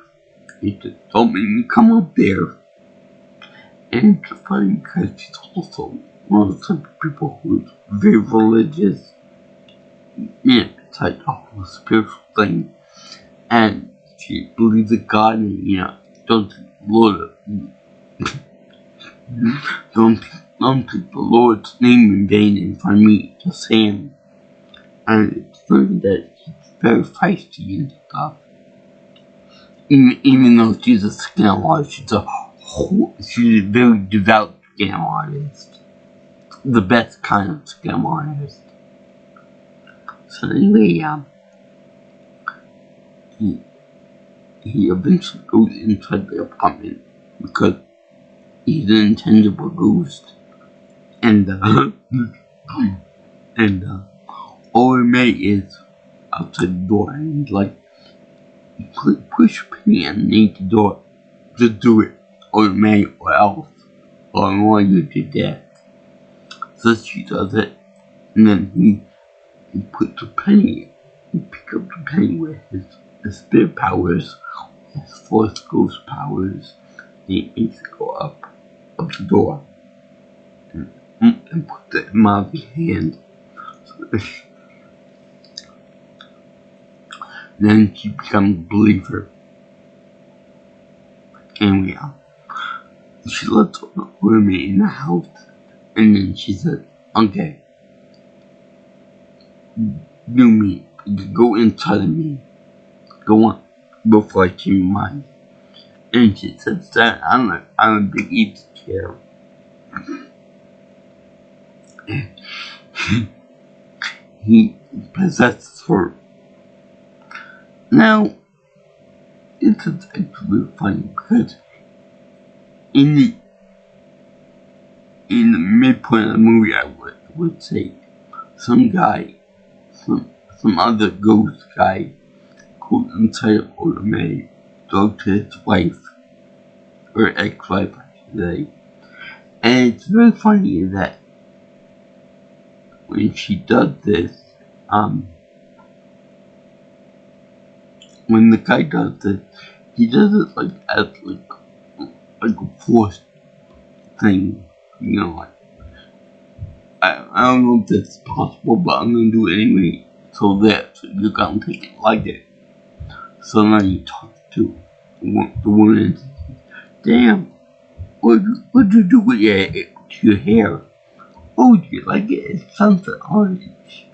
He said, "Don't make me come up there." And it's funny because she's also one of the type of people who's very religious. Yeah, it's like a whole spiritual thing. And she believes in God and, don't take the Lord don't take the Lord's name in vain in front of me, just saying. And it's funny that she's very feisty and stuff. Even though she's a scam artist, she's a very devout scam artist. The best kind of scam artist. So anyway, he eventually goes inside the apartment because he's an intangible ghost. And, Old May is outside the door and he's like, push Penny underneath the door. Just do it, Old May, or else I'll annoy you to death. So she does it, and then he puts the penny, he picks up the penny with his spirit powers, his force ghost powers, and he makes it go up the door, and puts it in Marley's hand. So then she becomes a believer. Anyway, she lets Ormy in the house, and then she said, "Okay, do me, go inside of me, go on, before I change your mind." And she says that I'm a big easy chair. He possesses her. Now, it's actually funny because in the midpoint of the movie, I would say some other ghost guy goes inside of Old May, talk to his wife, or ex-wife, I should say. And it's very funny that when she does this, when the guy does this, he does it like as like a forced thing, like I don't know if that's possible, but I'm gonna do it anyway. So you're gonna take it like it. So now you talk to the woman and say, "Damn, what'd you do with your hair? Oh, do you like it? It's sunset orange."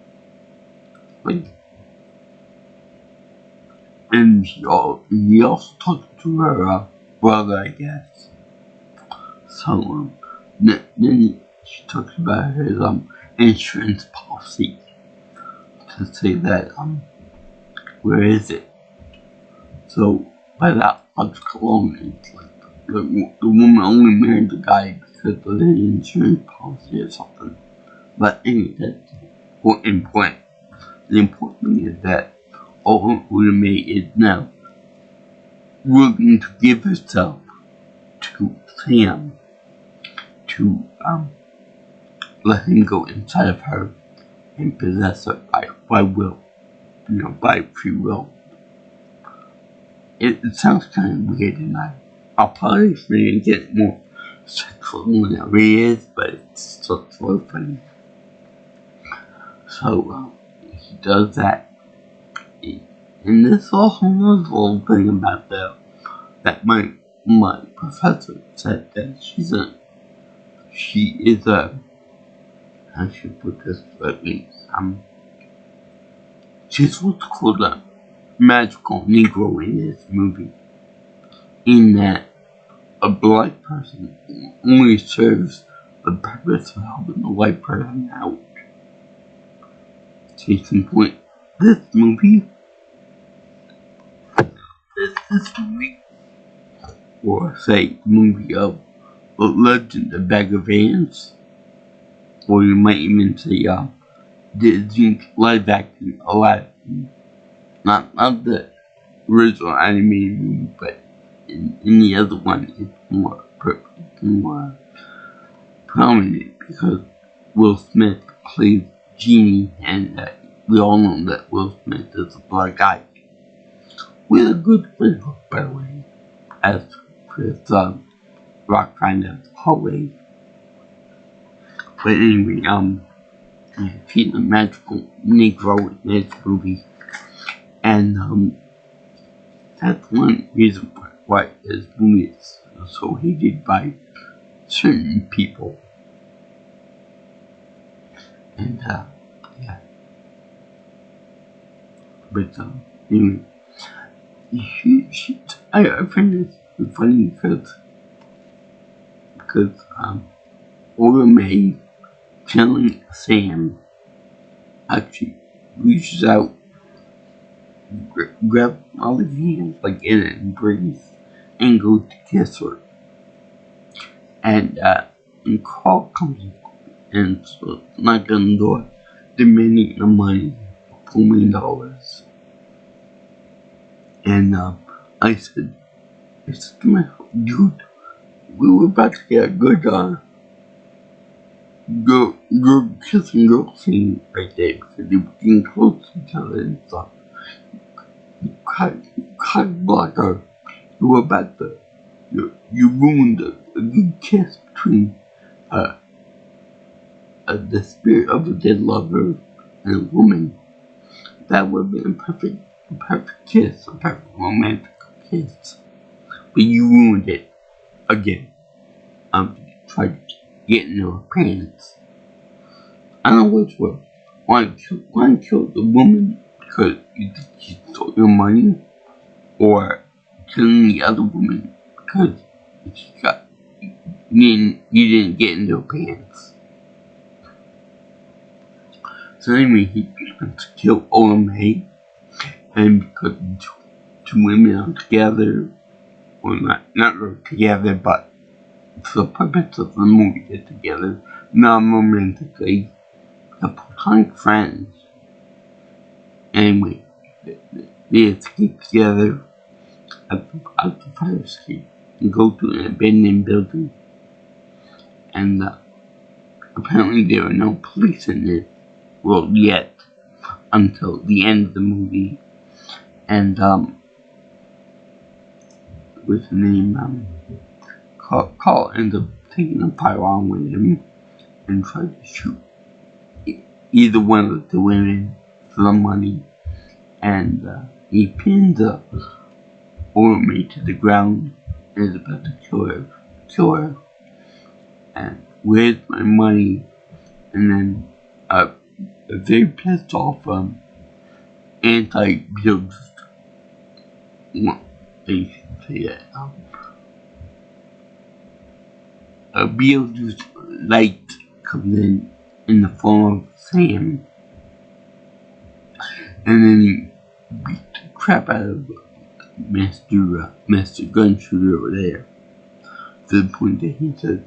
Like, and he also talked to her brother, I guess. So then she talks about his insurance policy to say that where is it? So by that logic alone, it's like the woman only married the guy because of the insurance policy or something. But anyway, that's the important point. The important thing is that May is now willing to give herself to Sam to let him go inside of her and possess her by will, by free will. It sounds kind of weird, and I'll probably get more sexual than it really is, but it's still so funny. So he does that, and this also was a little thing about that my professor said that she's she is a, how should I put this slightly, she's what's called a magical Negro in this movie, in that a black person only serves the purpose of helping the white person out. Case in point, this movie, or say the movie of The Legend of Bagger Vance, or you might even say Disney's live action Aladdin. Not the original animated movie, but in the other one it's more prominent because Will Smith plays Genie, and we all know that Will Smith is a black guy with a good flavor, by the way, as Chris Rock kind of hallway. But anyway, she's a magical Negro in this movie, and that's one reason why this movie is so hated by certain people. And yeah, but anyway, I find this funny because Ola May telling Sam actually reaches out, grabs all his hands like in an embrace, and goes to kiss her. And Carl comes and knock on the door, demanding the money, $4 million. And I said to myself, dude, we were about to get a good girl kissing girl scene right there because they were getting close to each other and stuff. Cock blocker, you were about to, you ruined a good kiss between the spirit of a dead lover and a woman. That would have been a perfect kiss, a perfect romantic kiss. But you ruined it again. Tried to get into her pants. I don't know which way. Want to kill the woman because you think she stole your money, or killing the other woman because you didn't get into her pants. So anyway, he wants to kill Ola May, and because two women are together, or not really together, but for the purpose of the movie, they're together, non-romantically, they're platonic friends. Anyway, they escape together at the fire escape and go to an abandoned building. And apparently there are no police in this world yet until the end of the movie. And what's the name? Carl ends up taking a pylon with him and tries to shoot either one of the women for the money. And he pins Ola May to the ground and is about to kill her. And where's my money? And then a very pissed off anti-Beetlejuice, they should say that, a Beetlejuice light comes in the form of Sam, and then he beats the crap out of Master Gunshooter over there, to the point that he says,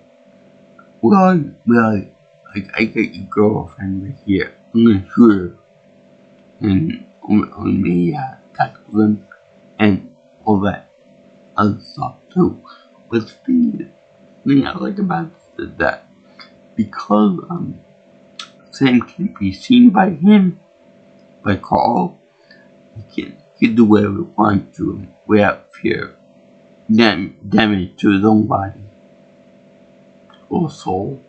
well, I got your girlfriend right here, I'm gonna shoot her. And on me, tackle them, and all that other stuff too. But the thing I like about this is that because Sam can be seen by him, by Carl, he can do whatever he wants to him without fear damage to his own body or soul.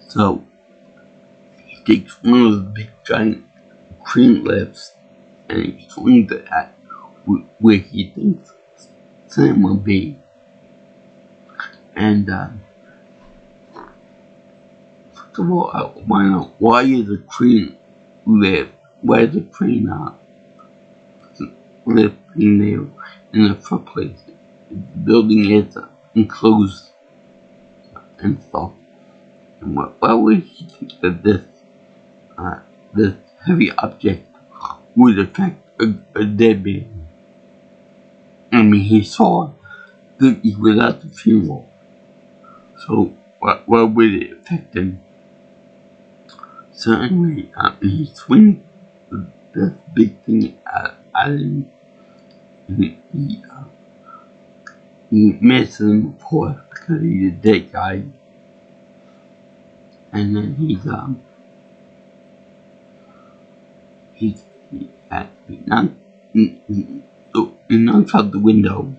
So he takes one of those big giant cream lips and he swings it at where he thinks Sam will be. And first of all, I want to know why is the train live? Why is the train live in there in the first place? The building is enclosed and stuff. And why would he think that this heavy object would affect a dead man? I mean, he saw that he was at the funeral, so why would it affect him? So anyway, he swings this big thing at him, and he misses him, of course, because he's a dead guy. And then he knocks out the window.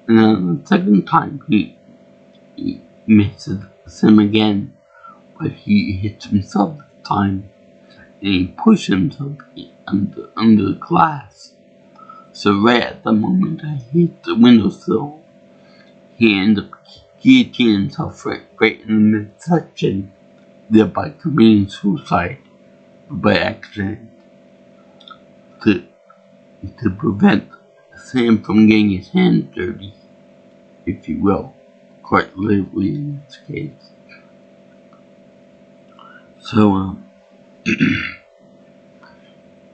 And then the second time he misses him again, but he hits himself this time, and he pushes himself under the glass. So right at the moment I hit the windowsill, he ends up guillotining himself right in the midsection, thereby committing suicide by accident to prevent Sam from getting his hands dirty, if you will, quite literally in this case. So,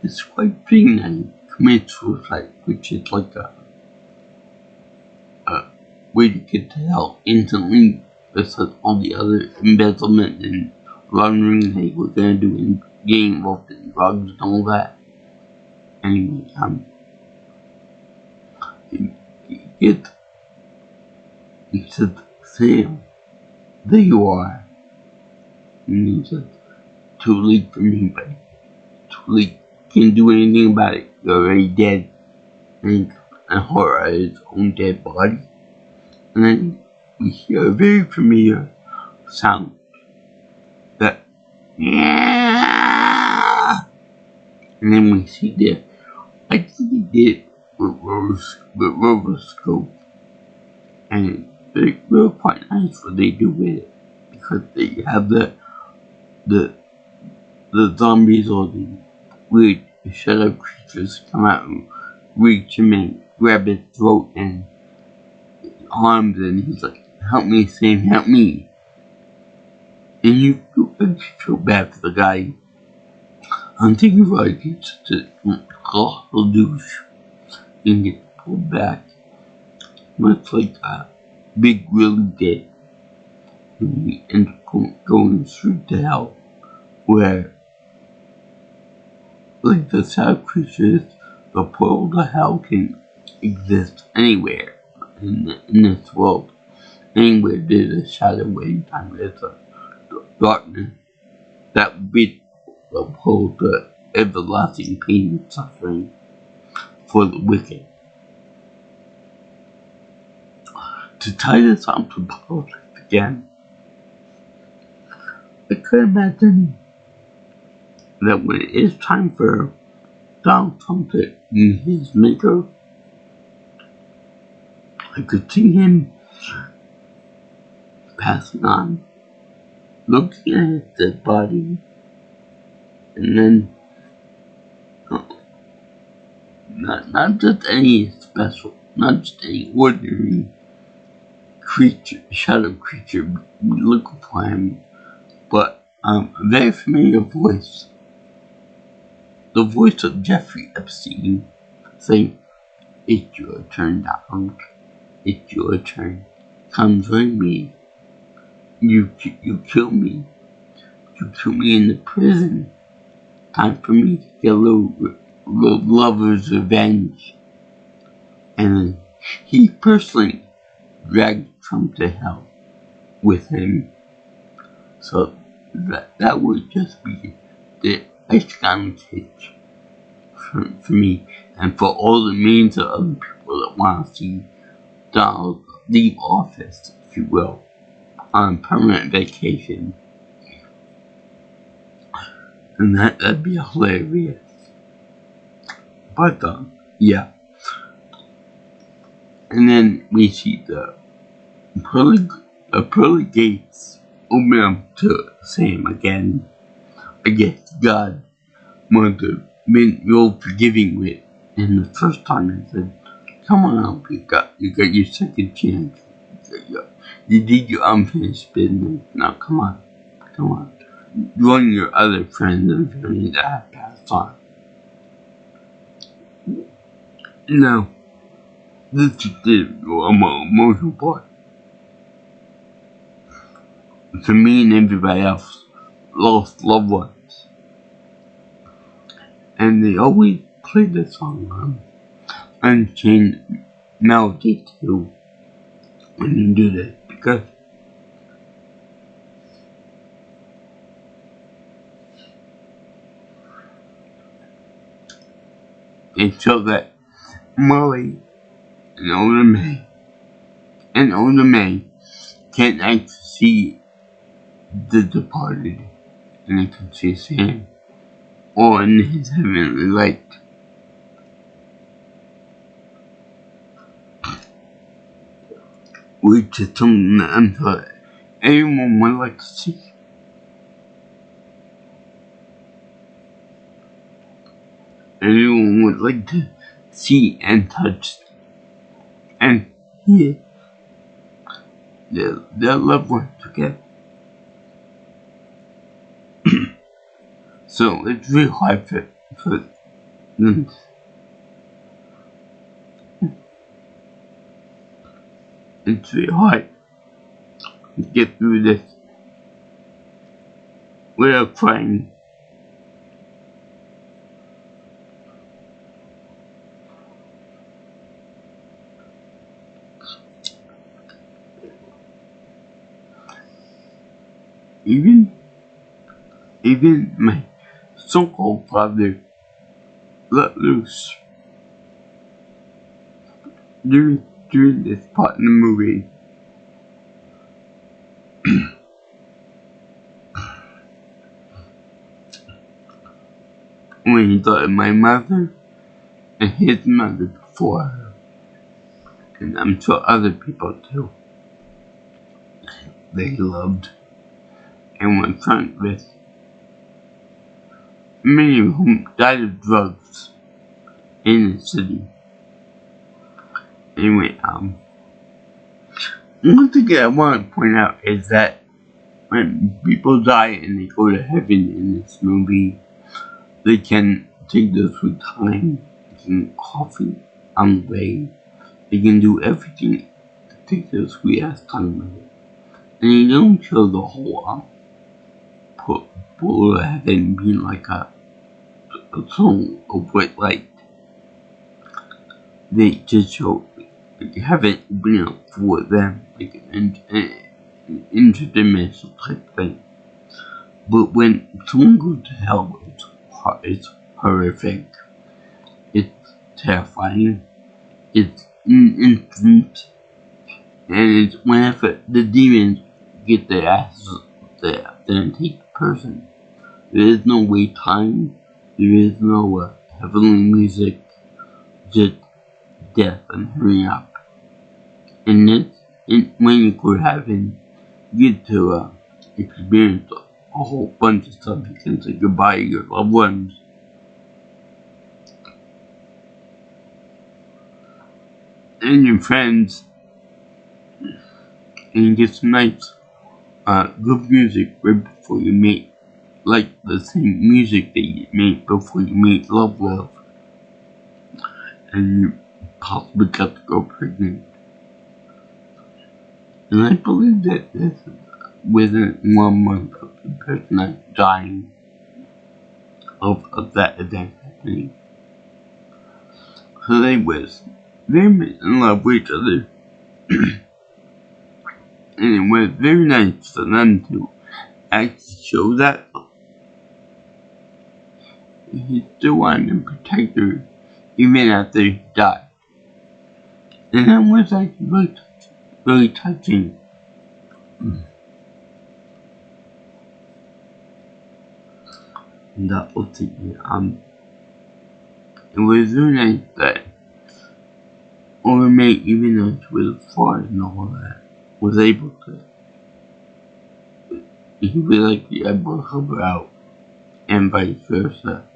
it's quite fitting that he commits suicide, which is like a way to get to hell instantly, versus all the other embezzlement and laundering they were gonna do and getting involved in drugs and all that. Anyway, he said, Sam, there you are. And he said, too late for me, buddy. Too late. Can't do anything about it. You're already dead. And horror at his own dead body. And then we hear a very familiar sound. That, yeah. And then we see there, I think he did it with rotoscope. And they're quite nice what they do with it. Because they have the zombies or the weird shadow creatures come out and reach him and grab his throat and arms, and he's like, help me, Sam, help me. And you feel bad for the guy. I'm thinking about it, he's such a colossal douche and gets pulled back. Much like Big Willie did. And he ends up going straight to hell, where, like the shadow creatures, the portal to hell can exist anywhere in this world. Anywhere there's a shadow, anytime there's a darkness, that would be the portal to everlasting pain and suffering for the wicked. To tie this on to politics again, I could imagine that when it is time for Donald Trump to use his maker, I could see him passing on, looking at his dead body, and then not just any special, not just any ordinary creature, shadow creature looking for him, but a very familiar voice. The voice of Jeffrey Epstein saying, it's your turn, Donald. It's your turn. Come join me. You kill me. You kill me in the prison. Time for me to get a little lover's revenge. And then he personally dragged Trump to hell with him. So that would just be the icing on the cake for me, and for all the millions of other people that want to see Donald leave office, if you will, on permanent vacation. And that'd be hilarious. But yeah. And then we see the pearly gates open up to Sam again. I guess God must have been real forgiving with. And the first time I said, come on up, you got your second chance. You did your unfinished business. Now come on. Come on. Join your other friends and family that have passed on. Now, this is the emotional part. For me and everybody else lost loved ones. And they always play the song on Unchained Melody too when you do that, because it shows that Molly and older May can't actually see the departed, and they can see Sam or in his heavenly light. Which is something that I'm sure everyone would like to see. Everyone would like to see and touch and hear their loved ones together. So it's really hard for them. It's really hard to get through this without crying. Even my so-called father let loose during this part in the movie. When he thought of my mother and his mother before her, and I'm sure other people too, they loved and were front with, many of whom died of drugs in the city. Anyway, one thing I want to point out is that when people die and they go to heaven in this movie, they can take their sweet time, they can coffee on the way, they can do everything to take their sweet ass time with it. And they don't show the whole pool of heaven being like a zone of white light. They just show heaven being up for them, like an interdimensional type thing. But when someone goes to hell, it's horrific, it's terrifying, it's instant, and it's whenever the demons get their asses there, then take the person. There is no wait time, there is no heavenly music, just death and hurry up. And when you go to heaven, you get to experience a whole bunch of stuff. You can say goodbye to your loved ones. And your friends. And you get some nice good music right before you meet. Like the same music that you made before you meet love. And you possibly got to go pregnant. And I believe that this is within 1 month of the person dying of that event happening. So they was very much in love with each other. And it was very nice for them to actually show that he still wanted to protect her even after he died. And that was actually really touching. And that was it. It was really nice that Older May, even though she was far and all that, was able to he would like the able to help her out, and vice versa.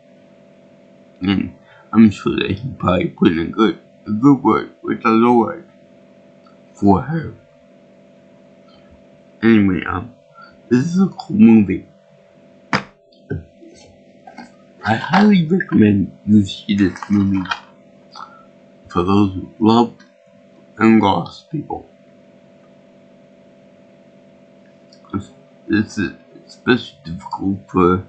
And I'm sure that he probably put in a good word with the Lord for her. Anyway, this is a cool movie. I highly recommend you see this movie for those who love and lost people. This is especially difficult for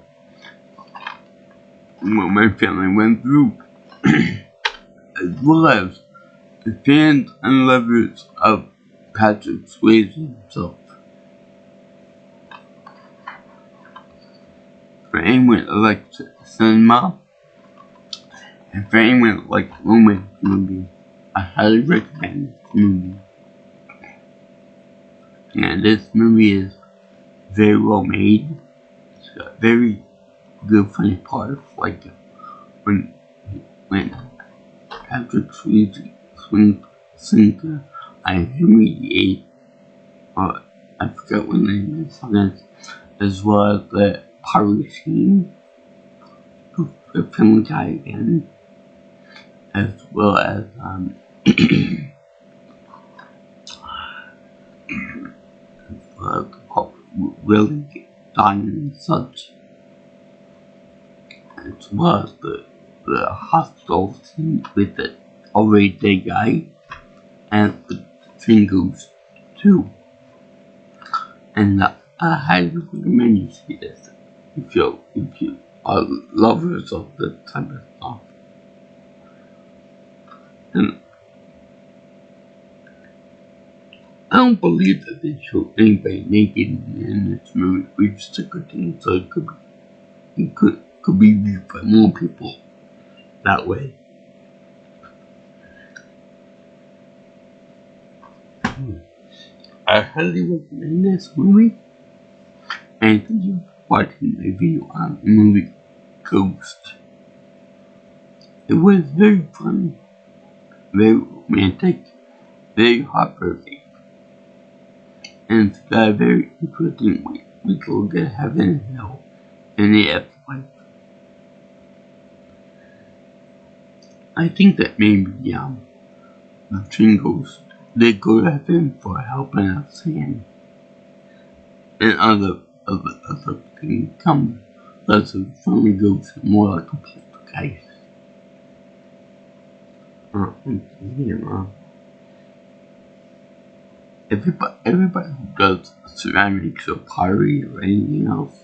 what my family went through, as well as the fans and lovers of Patrick Swayze himself. For anyone that likes cinema, and for anyone that likes romance movies, I highly recommend this movie. And this movie is very well made. It's got very good funny parts, like when Patrick Swayze sings I Henry VIII, or I forgot what the name is, as well as the party scene, the film guy again, as well as Willie dying and such, as well as the hospital scene with the already dead guy, and the Fingers too. And I highly recommend you see this if you are lovers of this type of stuff. And I don't believe that they show anybody naked in this movie. We just took a thing so it could be viewed by more people that way. I highly recommend this movie, and thank you for watching my video on the movie Ghost. It was very fun, very romantic, very heartbreaking, and it's got a very interesting way we look at heaven and hell and the afterlife. I think that maybe the Tringles, they go to heaven for helping out Sam, and other things come. That's a family goes more like a poltergeist. Everybody who does ceramics or pottery or anything else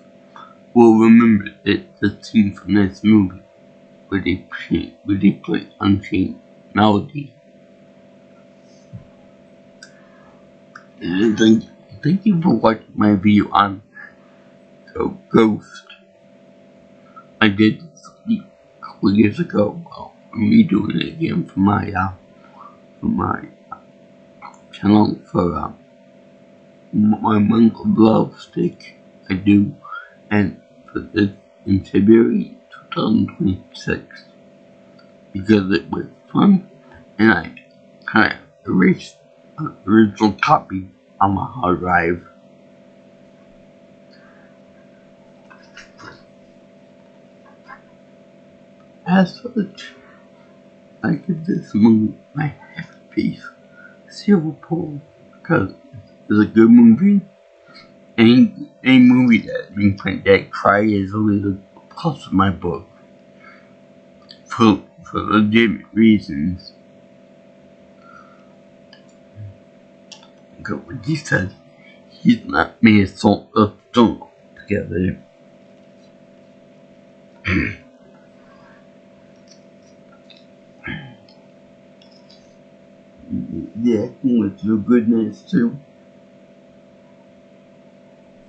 will remember the scene from this movie where they play Unchained Melody. And thank you for watching my video on Ghost. I did this a couple years ago. Well, I'm redoing it again for my channel for my month of love stick I do, and for this in February 2026, because it was fun and I kind of erased the original copy on my hard drive. As such, I give this movie my half piece silver pole because it's a good movie. Any movie that makes my dad cry is always a plus in my book for legitimate reasons. Because what he said, he's not made a salt of stone together. The acting was real good in this too.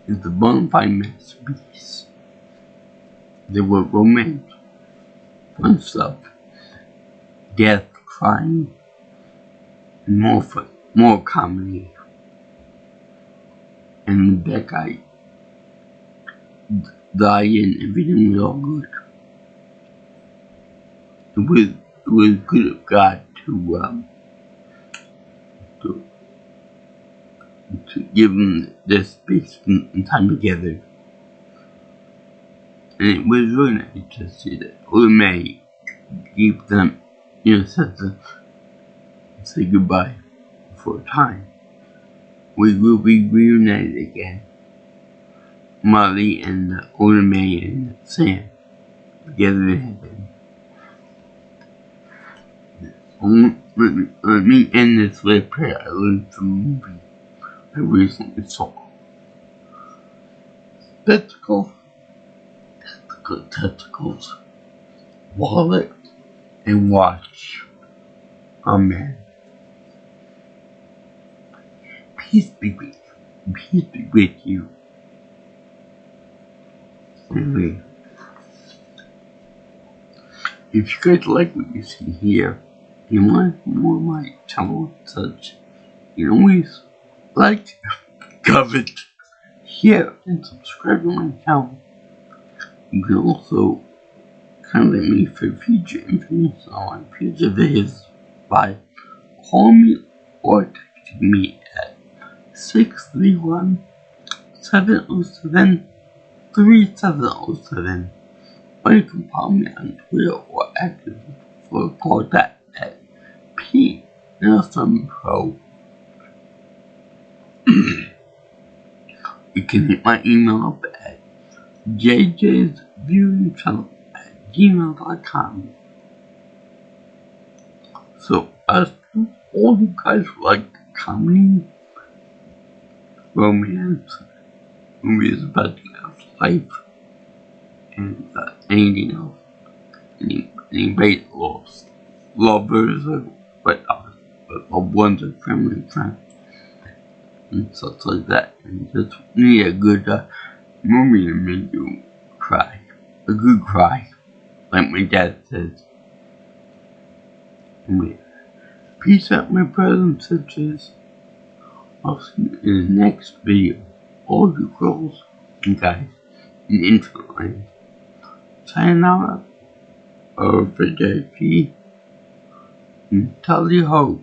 It's a bonfire masterpiece. There were romance, fun stuff, death, crime, and more fun, more comedy. And that guy died and everything was all good. It was good of God to to give them their space and time together. And it was really nice to see that May gave them, said to say goodbye for a time. We will be reunited again. Molly and May and Sam together in heaven. Let me end this with a prayer I learned from a movie I recently saw. Testicles, wallet, and watch. Amen. Peace be with you. Anyway, if you guys like what you see here, you want more of my channel such, you can always like, comment, share, and subscribe to my channel. You can also contact me for future information on future videos by calling me or texting me at 631-707-3707, or you can follow me on Twitter or X for a call that at P. Nelson Pro. You can hit my email up at jjsviewingchannel@gmail.com. So, as all you guys like comedy, romance, movies about the life, and anything else, anybody lost lovers or whatnot, loved ones or family and friends, and such like that, and just need a good movie to make you cry. A good cry, like my dad says. Anyway, peace out, my brothers and sisters. I'll see you in the next video. All you girls and guys in internet land. Sayonara, arrivederci, and tally ho.